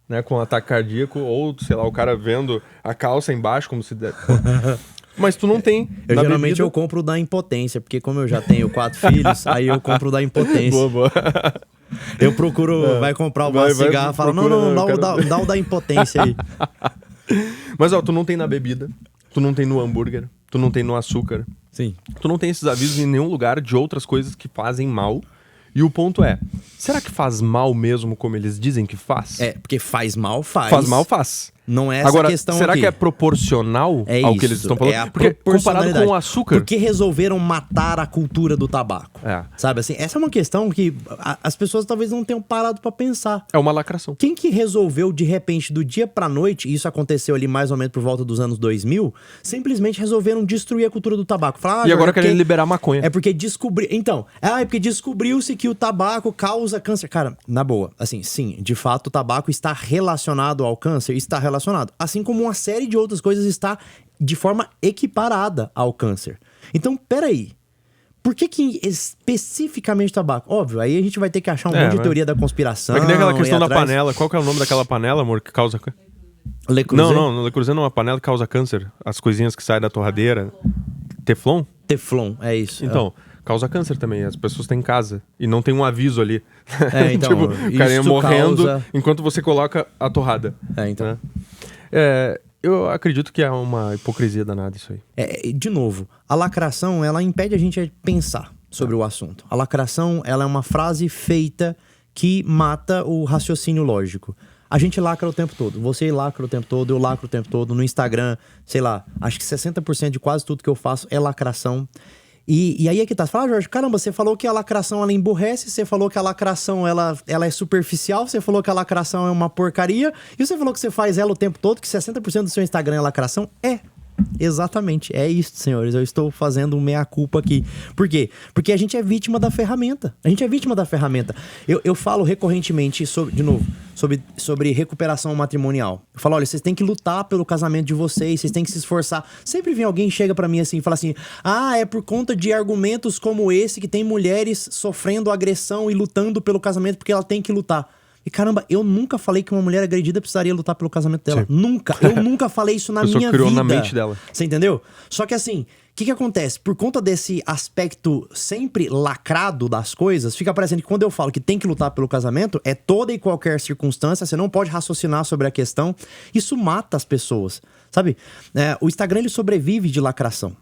né, com um ataque cardíaco, ou, sei lá, o cara vendo a calça embaixo, como se... Mas tu não tem. Geralmente eu compro da impotência, porque como eu já tenho 4 filhos, aí eu compro da impotência. Boa. Eu procuro, vai comprar o cigarro e fala, não, dá o da impotência aí. Mas ó, tu não tem na bebida, tu não tem no hambúrguer, tu não tem no açúcar. Sim. Tu não tem esses avisos em nenhum lugar de outras coisas que fazem mal. E o ponto é, será que faz mal mesmo como eles dizem que faz? Porque faz mal, faz. Faz mal, faz. Não é essa Agora, questão será aqui. que é proporcional ao que eles estão falando? Porque comparado com o açúcar... Por que resolveram matar a cultura do tabaco? Sabe assim? Essa é uma questão que as pessoas talvez não tenham parado pra pensar. É uma lacração. Quem que resolveu, de repente, do dia pra noite, e isso aconteceu ali mais ou menos por volta dos anos 2000, simplesmente resolveram destruir a cultura do tabaco. E agora querem liberar maconha. É porque porque descobriu-se que o tabaco causa câncer. Cara, na boa, assim, sim, de fato o tabaco está relacionado ao câncer, está relacionado. Assim como uma série de outras coisas está de forma equiparada ao câncer. Então, peraí. Por que especificamente tabaco? Óbvio, aí a gente vai ter que achar um monte de teoria da conspiração. É que nem aquela questão da panela. Qual que é o nome daquela panela, amor, que causa... Le Creuset? Não, Le Creuset não é uma panela que causa câncer. As coisinhas que saem da torradeira. Teflon? Teflon, é isso. Então... Causa câncer também, as pessoas têm em casa e não tem um aviso ali. Então, tipo, o carinha morrendo causa... enquanto você coloca a torrada. Então. Eu acredito que é uma hipocrisia danada isso aí. De novo, a lacração, ela impede a gente de pensar sobre o assunto. A lacração, ela é uma frase feita que mata o raciocínio lógico. A gente lacra o tempo todo. Você lacra o tempo todo, eu lacro o tempo todo. No Instagram, sei lá, acho que 60% de quase tudo que eu faço é lacração. E aí é que tá. Você fala, Jorge, caramba, você falou que a lacração ela emburrece, você falou que a lacração ela é superficial, você falou que a lacração é uma porcaria, e você falou que você faz ela o tempo todo, que 60% do seu Instagram é lacração. Exatamente, é isso, senhores. Eu estou fazendo um meia-culpa aqui. Por quê? Porque a gente é vítima da ferramenta. Eu falo recorrentemente sobre recuperação matrimonial. Eu falo, olha, vocês têm que lutar pelo casamento de vocês se esforçar. Sempre vem alguém chega pra mim assim e fala assim, é por conta de argumentos como esse que tem mulheres sofrendo agressão e lutando pelo casamento porque ela tem que lutar. E caramba, eu nunca falei que uma mulher agredida precisaria lutar pelo casamento dela. Sim. Nunca. Eu nunca falei isso na minha criou vida. na mente dela. Você entendeu? Só que assim, o que acontece? Por conta desse aspecto sempre lacrado das coisas, fica parecendo que quando eu falo que tem que lutar pelo casamento, é toda e qualquer circunstância, você não pode raciocinar sobre a questão. Isso mata as pessoas, sabe? O Instagram, ele sobrevive de lacração.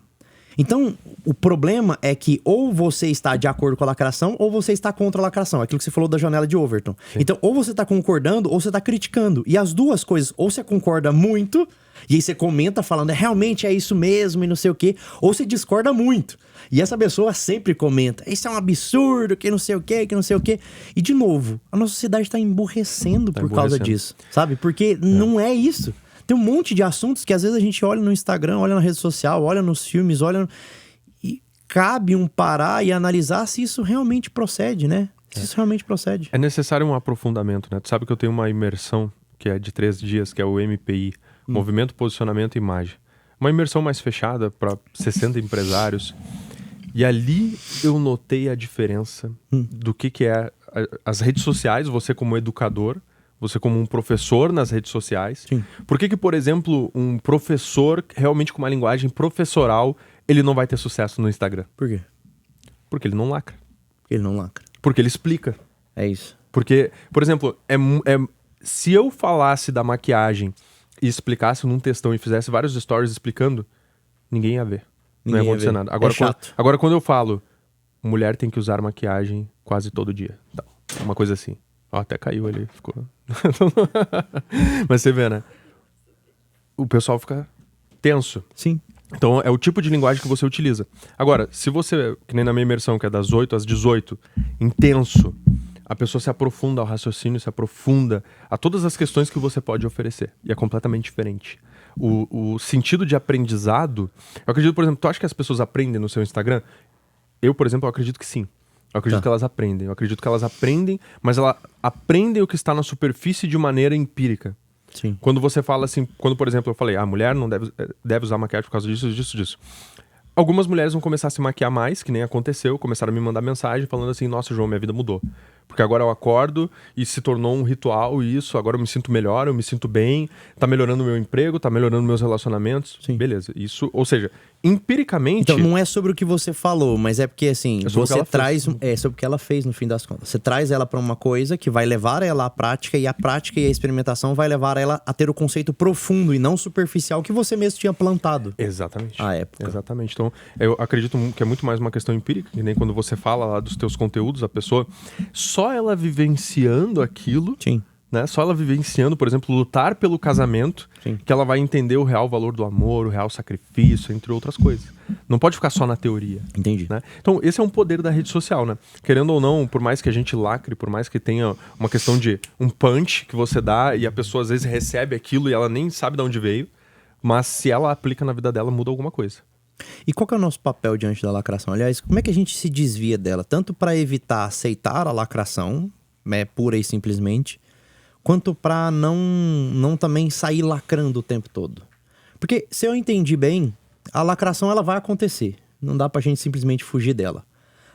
Então, o problema é que ou você está de acordo com a lacração ou você está contra a lacração. Aquilo que você falou da janela de Overton. Sim. Então, ou você está concordando ou você está criticando. E as duas coisas, ou você concorda muito E aí você comenta falando, realmente é isso mesmo e não sei o quê. Ou você discorda muito. E essa pessoa sempre comenta, isso é um absurdo, que não sei o quê, que não sei o quê. E de novo, a nossa sociedade tá emburrecendo por causa disso, sabe? Porque não é isso. Tem um monte de assuntos que às vezes a gente olha no Instagram, olha na rede social, olha nos filmes, olha... E cabe um parar e analisar se isso realmente procede, né? Se isso realmente procede. É necessário um aprofundamento, né? Tu sabe que eu tenho uma imersão que é de 3 dias, que é o MPI, Movimento, Posicionamento e Imagem. Uma imersão mais fechada para 60 empresários. E ali eu notei a diferença do que é as redes sociais, você como educador, você como um professor nas redes sociais. Sim. Por que, por exemplo, um professor realmente com uma linguagem professoral, ele não vai ter sucesso no Instagram? Por quê? Porque ele não lacra. Ele não lacra. Porque ele explica. É isso. Porque, por exemplo, se eu falasse da maquiagem e explicasse num textão e fizesse vários stories explicando, ninguém ia ver. Não ia acontecer nada. Agora, quando eu falo, mulher tem que usar maquiagem quase todo dia. Tá. Uma coisa assim. Ó, até caiu ali. Ficou... Mas você vê, né? O pessoal fica tenso. Sim. Então, é o tipo de linguagem que você utiliza. Agora, se você, que nem na minha imersão, que é das 8 às 18, intenso, a pessoa se aprofunda ao raciocínio, se aprofunda a todas as questões que você pode oferecer. E é completamente diferente. O sentido de aprendizado... Eu acredito, por exemplo, tu acha que as pessoas aprendem no seu Instagram? Eu, por exemplo, eu acredito que sim. Eu acredito que elas aprendem. Eu acredito que elas aprendem, mas elas aprendem o que está na superfície de maneira empírica. Sim. Quando você fala assim... Quando, por exemplo, eu falei, a mulher não deve usar maquiagem por causa disso. Algumas mulheres vão começar a se maquiar mais, que nem aconteceu, começaram a me mandar mensagem falando assim, nossa, João, minha vida mudou. Porque agora eu acordo e se tornou um ritual isso, agora eu me sinto melhor, eu me sinto bem, tá melhorando o meu emprego, tá melhorando meus relacionamentos. Sim. Beleza, isso, ou seja, empiricamente... Então não é sobre o que você falou, mas é porque assim, você traz... fez. É sobre o que ela fez no fim das contas. Você traz ela pra uma coisa que vai levar ela à prática, e a prática e a experimentação vai levar ela a ter o conceito profundo e não superficial que você mesmo tinha plantado. Exatamente. À época. Exatamente. Então, eu acredito que é muito mais uma questão empírica, que nem quando você fala lá dos teus conteúdos, a pessoa, só ela vivenciando aquilo, Sim. né? Só ela vivenciando, por exemplo, lutar pelo casamento, Sim. que ela vai entender o real valor do amor, o real sacrifício, entre outras coisas. Não pode ficar só na teoria. Entendi. Né? Então, esse é um poder da rede social, né? Querendo ou não, por mais que a gente lacre, por mais que tenha uma questão de um punch que você dá e a pessoa às vezes recebe aquilo e ela nem sabe de onde veio, mas se ela aplica na vida dela, muda alguma coisa. E qual que é o nosso papel diante da lacração? Aliás, como é que a gente se desvia dela? Tanto para evitar aceitar a lacração, né, pura e simplesmente, quanto para não também sair lacrando o tempo todo. Porque, se eu entendi bem, a lacração ela vai acontecer. Não dá pra gente simplesmente fugir dela.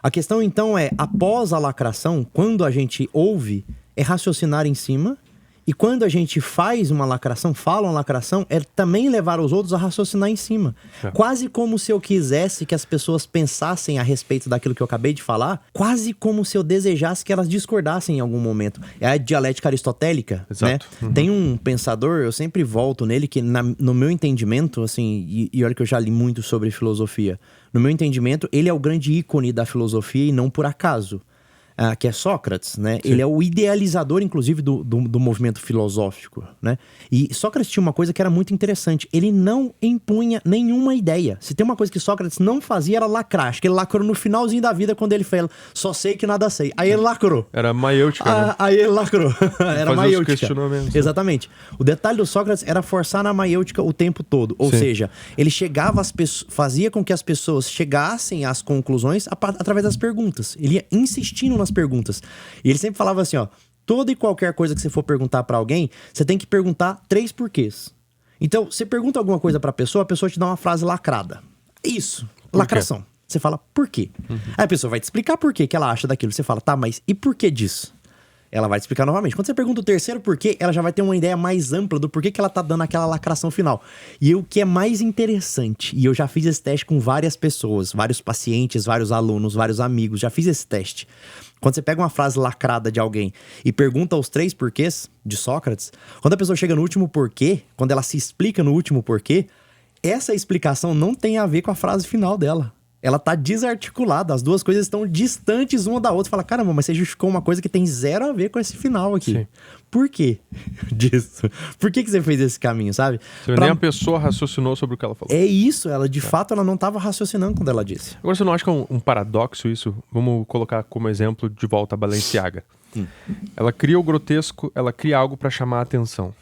A questão, então, é, após a lacração, quando a gente ouve, é raciocinar em cima. E quando a gente faz uma lacração, fala uma lacração, é também levar os outros a raciocinar em cima. É. Quase como se eu quisesse que as pessoas pensassem a respeito daquilo que eu acabei de falar, quase como se eu desejasse que elas discordassem em algum momento. É a dialética aristotélica, exato, né? Uhum. Tem um pensador, eu sempre volto nele, que no meu entendimento, assim, e olha que eu já li muito sobre filosofia, no meu entendimento, ele é o grande ícone da filosofia e não por acaso. Que é Sócrates, né? Sim. Ele é o idealizador, inclusive, do movimento filosófico, né? E Sócrates tinha uma coisa que era muito interessante. Ele não impunha nenhuma ideia. Se tem uma coisa que Sócrates não fazia, era lacrar. Acho que ele lacrou no finalzinho da vida, quando ele fala, só sei que nada sei. Aí ele lacrou. Era maiêutica, né? Aí ele lacrou. Era maiêutica. Exatamente. O detalhe do Sócrates era forçar na maiêutica o tempo todo. Ou seja, ele chegava às pessoas, fazia com que as pessoas chegassem às conclusões através das perguntas. Ele ia insistindo nas perguntas. E ele sempre falava assim, ó, toda e qualquer coisa que você for perguntar pra alguém, você tem que perguntar 3 porquês. Então, você pergunta alguma coisa pra pessoa, a pessoa te dá uma frase lacrada. Isso, lacração. Você fala, por quê? Uhum. Aí a pessoa vai te explicar por quê que ela acha daquilo. Você fala, tá, mas e por que disso? Ela vai te explicar novamente. Quando você pergunta o terceiro porquê, ela já vai ter uma ideia mais ampla do porquê que ela tá dando aquela lacração final. E o que é mais interessante, e eu já fiz esse teste com várias pessoas, vários pacientes, vários alunos, vários amigos, já fiz esse teste. Quando você pega uma frase lacrada de alguém e pergunta os 3 porquês de Sócrates, quando a pessoa chega no último porquê, quando ela se explica no último porquê, essa explicação não tem a ver com a frase final dela. ela tá desarticulada. As duas coisas estão distantes uma da outra. Fala, caramba, mas você justificou uma coisa que tem zero a ver com esse final aqui. Sim. Por quê disso? Por que você fez esse caminho, sabe? Nem a pessoa raciocinou sobre o que ela falou. É isso, ela de fato ela não estava raciocinando quando ela disse. Agora, você não acha que é um paradoxo isso? Vamos colocar como exemplo de volta a Balenciaga. Ela cria o grotesco, ela cria algo para chamar a atenção.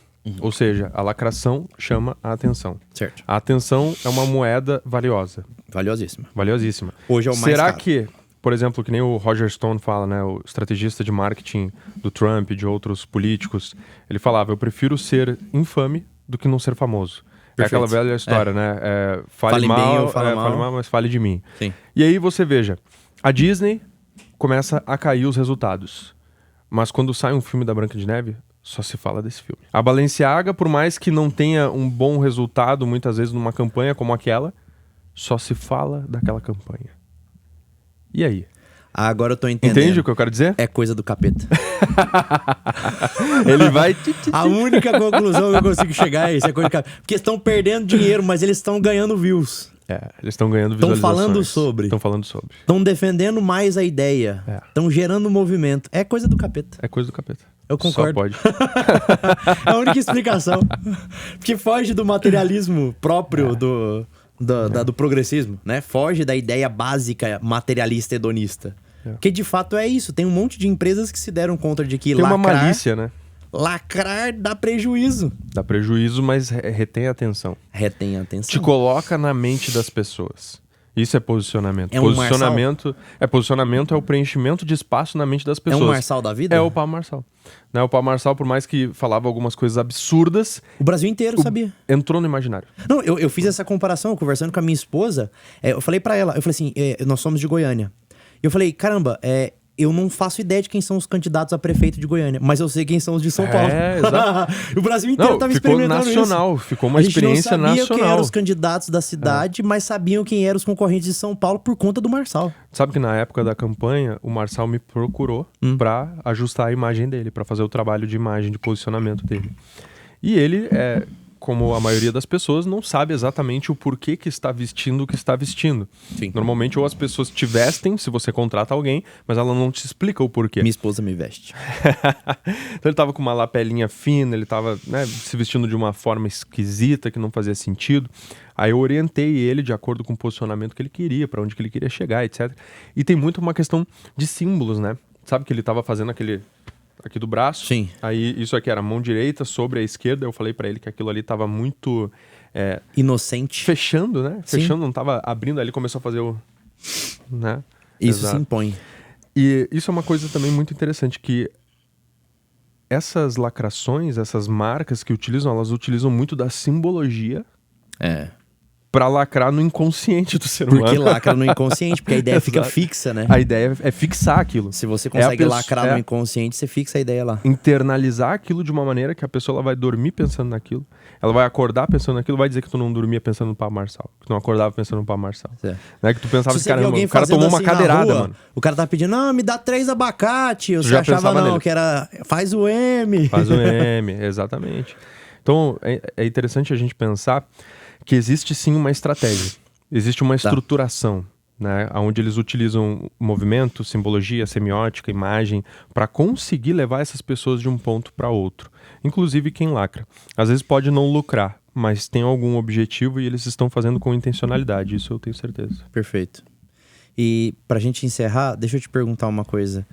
Ou seja, a lacração chama a atenção. Certo. A atenção é uma moeda valiosa. Valiosíssima. Valiosíssima. Hoje é o mais Será caro. que, por exemplo, que nem o Roger Stone fala, né, o estrategista de marketing do Trump e de outros políticos, ele falava, eu prefiro ser infame do que não ser famoso. Perfeito. É aquela velha história, né? Fale Fale mal, bem ou fale mal. fale mal, mas fale de mim. Sim. E aí você veja, a Disney começa a cair os resultados. Mas quando sai um filme da Branca de Neve, só se fala desse filme. A Balenciaga, por mais que não tenha um bom resultado, muitas vezes numa campanha como aquela, só se fala daquela campanha. E aí? Agora eu tô entendendo. Entende o que eu quero dizer? É coisa do capeta. Ele vai... A única conclusão que eu consigo chegar é isso, é coisa do capeta. Porque estão perdendo dinheiro, mas eles estão ganhando views. Eles estão ganhando Estão visualizações. falando sobre. Estão falando sobre. Estão defendendo mais a ideia. Estão gerando movimento. É coisa do capeta. É coisa do capeta. Eu concordo. Só pode. É a única explicação. Porque foge do materialismo próprio do progressismo, né? Foge da ideia básica materialista hedonista. Porque de fato é isso. Tem um monte de empresas que se deram conta de que Tem uma malícia, né? Lacrar dá prejuízo. Dá prejuízo, mas retém a atenção. Retém a atenção. Te coloca na mente das pessoas. Isso é posicionamento. É um Posicionamento é o preenchimento de espaço na mente das pessoas. É um Marçal da vida? É o Pablo Marçal. Né? O Pablo Marçal, por mais que falava algumas coisas absurdas, O Brasil inteiro sabia. entrou no imaginário. Não, eu fiz essa comparação, conversando com a minha esposa. Eu falei pra ela, eu falei assim, nós somos de Goiânia. Eu falei, caramba, eu não faço ideia de quem são os candidatos a prefeito de Goiânia, mas eu sei quem são os de São Paulo. Exato. O Brasil inteiro tava ficou experimentando nacional, isso. ficou uma experiência nacional. A gente não sabia quem eram nacional. os candidatos da cidade, mas sabiam quem eram os concorrentes de São Paulo por conta do Marçal. Sabe que na época da campanha, o Marçal me procurou pra ajustar a imagem dele, pra fazer o trabalho de imagem, de posicionamento dele. E ele, como a maioria das pessoas, não sabe exatamente o porquê que está vestindo o que está vestindo. Sim. Normalmente, ou as pessoas te vestem, se você contrata alguém, mas ela não te explica o porquê. Minha esposa me veste. Então ele tava com uma lapelinha fina, ele tava, né, se vestindo de uma forma esquisita, que não fazia sentido. Aí eu orientei ele de acordo com o posicionamento que ele queria, pra onde que ele queria chegar, etc. E tem muito uma questão de símbolos, né? Sabe que ele tava fazendo aquele... aqui do braço. Sim. Aí isso aqui era a mão direita sobre a esquerda. Eu falei pra ele que aquilo ali tava muito... Inocente. fechando, né? Sim. Fechando, não tava abrindo. Aí ele começou a fazer o... né? Isso Exato. se impõe. E isso é uma coisa também muito interessante, que essas lacrações, essas marcas que utilizam, elas utilizam muito da simbologia pra lacrar no inconsciente do ser humano. Porque lacra no inconsciente, porque a ideia fica Exato. fixa, né? A ideia é fixar aquilo. Se você consegue pessoa- lacrar no inconsciente, você fixa a ideia lá. Internalizar aquilo de uma maneira que a pessoa ela vai dormir pensando naquilo. Ela vai acordar pensando naquilo, vai dizer que tu não dormia pensando no Pablo Marçal. Que tu não acordava pensando no Pablo Marçal. Né? Que tu pensava Se que, você vê caramba, alguém o cara fazendo tomou uma assim na cadeirada, rua, mano. O cara tá pedindo, não, me dá 3 abacate. Você já achava pensava não, nele. que era, faz o M. Faz o M, exatamente. Então, é interessante a gente pensar que existe sim uma estratégia. Existe uma estruturação, né? Onde eles utilizam movimento, simbologia, semiótica, imagem, para conseguir levar essas pessoas de um ponto para outro. Inclusive quem lacra. Às vezes pode não lucrar, mas tem algum objetivo e eles estão fazendo com intencionalidade. Isso eu tenho certeza. Perfeito. E pra gente encerrar, deixa eu te perguntar uma coisa.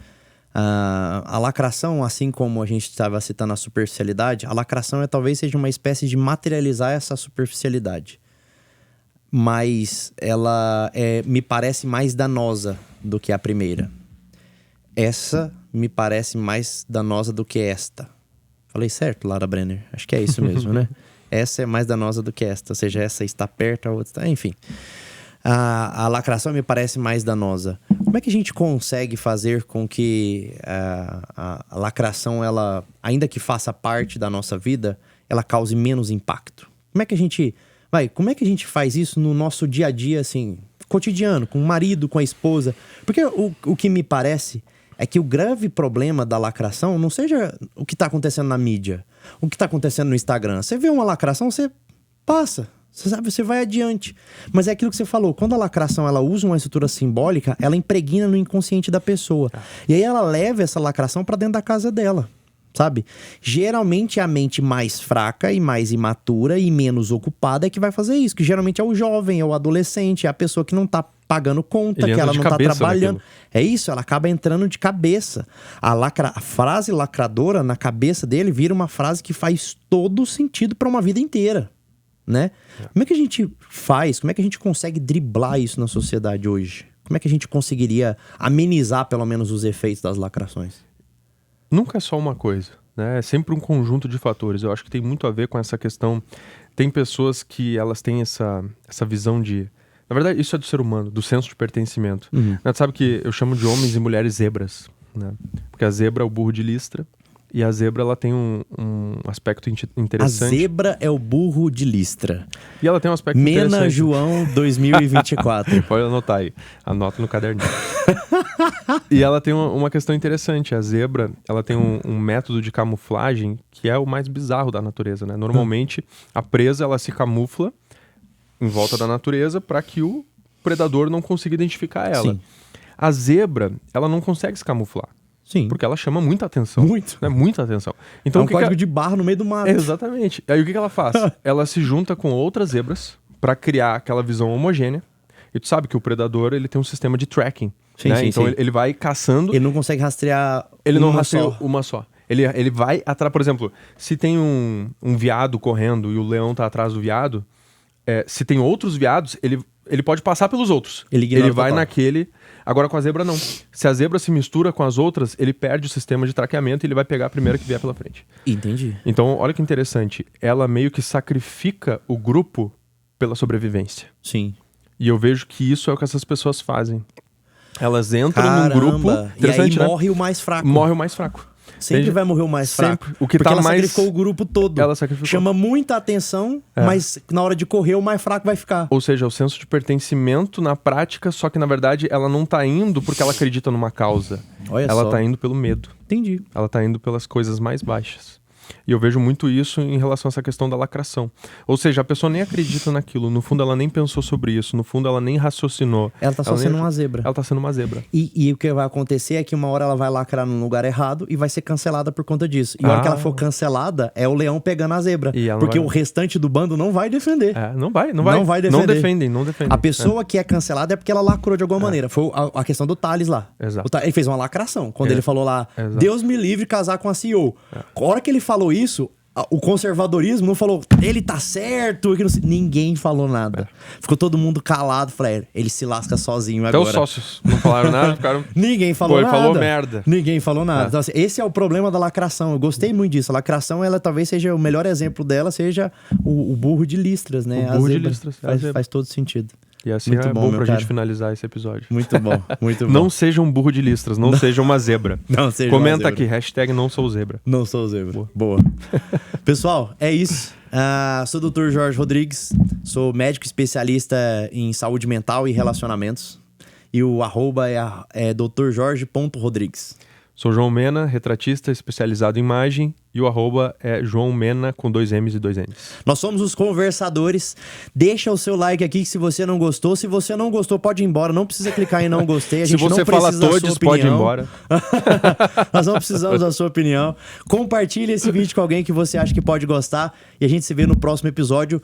A lacração, assim como a gente estava citando a superficialidade, a lacração talvez seja uma espécie de materializar essa superficialidade. Mas ela me parece mais danosa do que a primeira. Essa me parece mais danosa do que esta. Falei certo, Lara Brenner? Acho que é isso mesmo, né? Essa é mais danosa do que esta. Ou seja, essa está perto, a outra está... Enfim. A lacração me parece mais danosa. Como é que a gente consegue fazer com que a lacração, ela, ainda que faça parte da nossa vida, ela cause menos impacto? Como é que a gente faz isso no nosso dia a dia, assim, cotidiano, com o marido, com a esposa? Porque o que me parece é que o grave problema da lacração não seja o que está acontecendo na mídia, o que está acontecendo no Instagram. Você vê uma lacração, você passa. Você sabe, você vai adiante. Mas é aquilo que você falou, quando a lacração ela usa uma estrutura simbólica, ela impregna no inconsciente da pessoa. E aí ela leva essa lacração pra dentro da casa dela, sabe? Geralmente a mente mais fraca e mais imatura e menos ocupada é que vai fazer isso, que geralmente é o jovem, é o adolescente, é a pessoa que não tá pagando conta, Ele que ela entra de não tá cabeça trabalhando. naquilo. É isso, ela acaba entrando de cabeça. A frase lacradora na cabeça dele vira uma frase que faz todo sentido pra uma vida inteira, né? Como é que a gente faz? Como é que a gente consegue driblar isso na sociedade hoje? Como é que a gente conseguiria amenizar pelo menos os efeitos das lacrações? Nunca é só uma coisa, né? É sempre um conjunto de fatores. Eu acho que tem muito a ver com essa questão. Tem pessoas que elas têm essa visão de... Na verdade, isso é do ser humano, do senso de pertencimento. Né? Tu sabe que eu chamo de homens e mulheres zebras, né? Porque a zebra é o burro de Listra e a zebra ela tem um aspecto interessante. A zebra é o burro de Listra. E ela tem um aspecto Mena interessante. João 2024. Pode anotar aí. Anota no caderninho. E ela tem uma questão interessante. A zebra, ela tem um método de camuflagem que é o mais bizarro da natureza, né? Normalmente, a presa, ela se camufla em volta da natureza para que o predador não consiga identificar ela. Sim. A zebra, ela não consegue se camuflar. Sim. Porque ela chama muita atenção. Muito. Né? Muita atenção. Então, É um o que código que de barra no meio do mato. Exatamente. Aí o que ela faz? Ela se junta com outras zebras para criar aquela visão homogênea. E tu sabe que o predador ele tem um sistema de tracking. Sim, né? sim, Então sim. ele vai caçando. Ele não consegue rastrear Ele não uma rastreia só. uma só. Ele vai atrás. Por exemplo, se tem um veado correndo e o leão tá atrás do veado, se tem outros veados, ele pode passar pelos outros. Ele ignora vai total. naquele. Agora com a zebra não. Se a zebra se mistura com as outras, ele perde o sistema de traqueamento e ele vai pegar a primeira que vier pela frente. Entendi. Então, olha que interessante. Ela meio que sacrifica o grupo pela sobrevivência. Sim. E eu vejo que isso é o que essas pessoas fazem. Elas entram Caramba. num grupo. E aí Interessante, né? morre o mais fraco. Morre o mais fraco. Sempre Entende? vai morrer o mais fraco. Sempre. O que porque tá ela mais- sacrificou o grupo todo. Ela sacrificou. Chama muita atenção, mas na hora de correr o mais fraco vai ficar. Ou seja, o senso de pertencimento na prática, só que na verdade ela não tá indo porque ela acredita numa causa. Olha Ela só. tá indo pelo medo. Entendi. Ela tá indo pelas coisas mais baixas. E eu vejo muito isso em relação a essa questão da lacração. Ou seja, a pessoa nem acredita naquilo. No fundo, ela nem pensou sobre isso. No fundo, ela nem raciocinou. Ela tá só nem- sendo uma zebra. Ela tá sendo uma zebra. E o que vai acontecer é que uma hora ela vai lacrar no lugar errado e vai ser cancelada por conta disso. E a hora que ela for cancelada, é o leão pegando a zebra. E ela não Porque vai- o restante do bando não vai defender. Não vai. Não vai defender. Não defendem. A pessoa que é cancelada é porque ela lacrou de alguma maneira. Foi a questão do Thales lá. Exato. Ele fez uma lacração. Quando ele falou lá, Exato. Deus me livre casar com a CEO. A hora que ele falou isso, o conservadorismo não falou, ele tá certo. Que não sei. Ninguém falou nada. Ficou todo mundo calado. Falei, ele se lasca sozinho Até agora. os sócios não falaram nada, ficaram... Ninguém falou Pô, nada. ele falou merda. Ninguém falou nada. Então, assim, esse é o problema da lacração. Eu gostei muito disso. A lacração, ela talvez seja o melhor exemplo dela, seja o burro de Listras, né? O burro A de zebra. Listras, a zebra. Faz todo sentido. E assim Muito é bom, bom meu pra cara. gente finalizar esse episódio. Muito bom, muito bom. Não seja um burro de Listras, não seja uma zebra. Não seja uma Comenta zebra. aqui, hashtag não sou zebra. Não sou zebra. Boa. Pessoal, é isso. Sou o Dr. Jorge Rodrigues, sou médico especialista em saúde mental e relacionamentos. E o arroba é drjorge.rodrigues. Sou João Mena, retratista especializado em imagem. E o arroba é João Mena com 2 M's e 2 N's. Nós somos os conversadores. Deixa o seu like aqui se você não gostou. Se você não gostou, pode ir embora. Não precisa clicar em não gostei. A Se gente você não fala precisa da sua todos, pode ir opinião. embora. Nós não precisamos da sua opinião. Compartilhe esse vídeo com alguém que você acha que pode gostar. E a gente se vê no próximo episódio.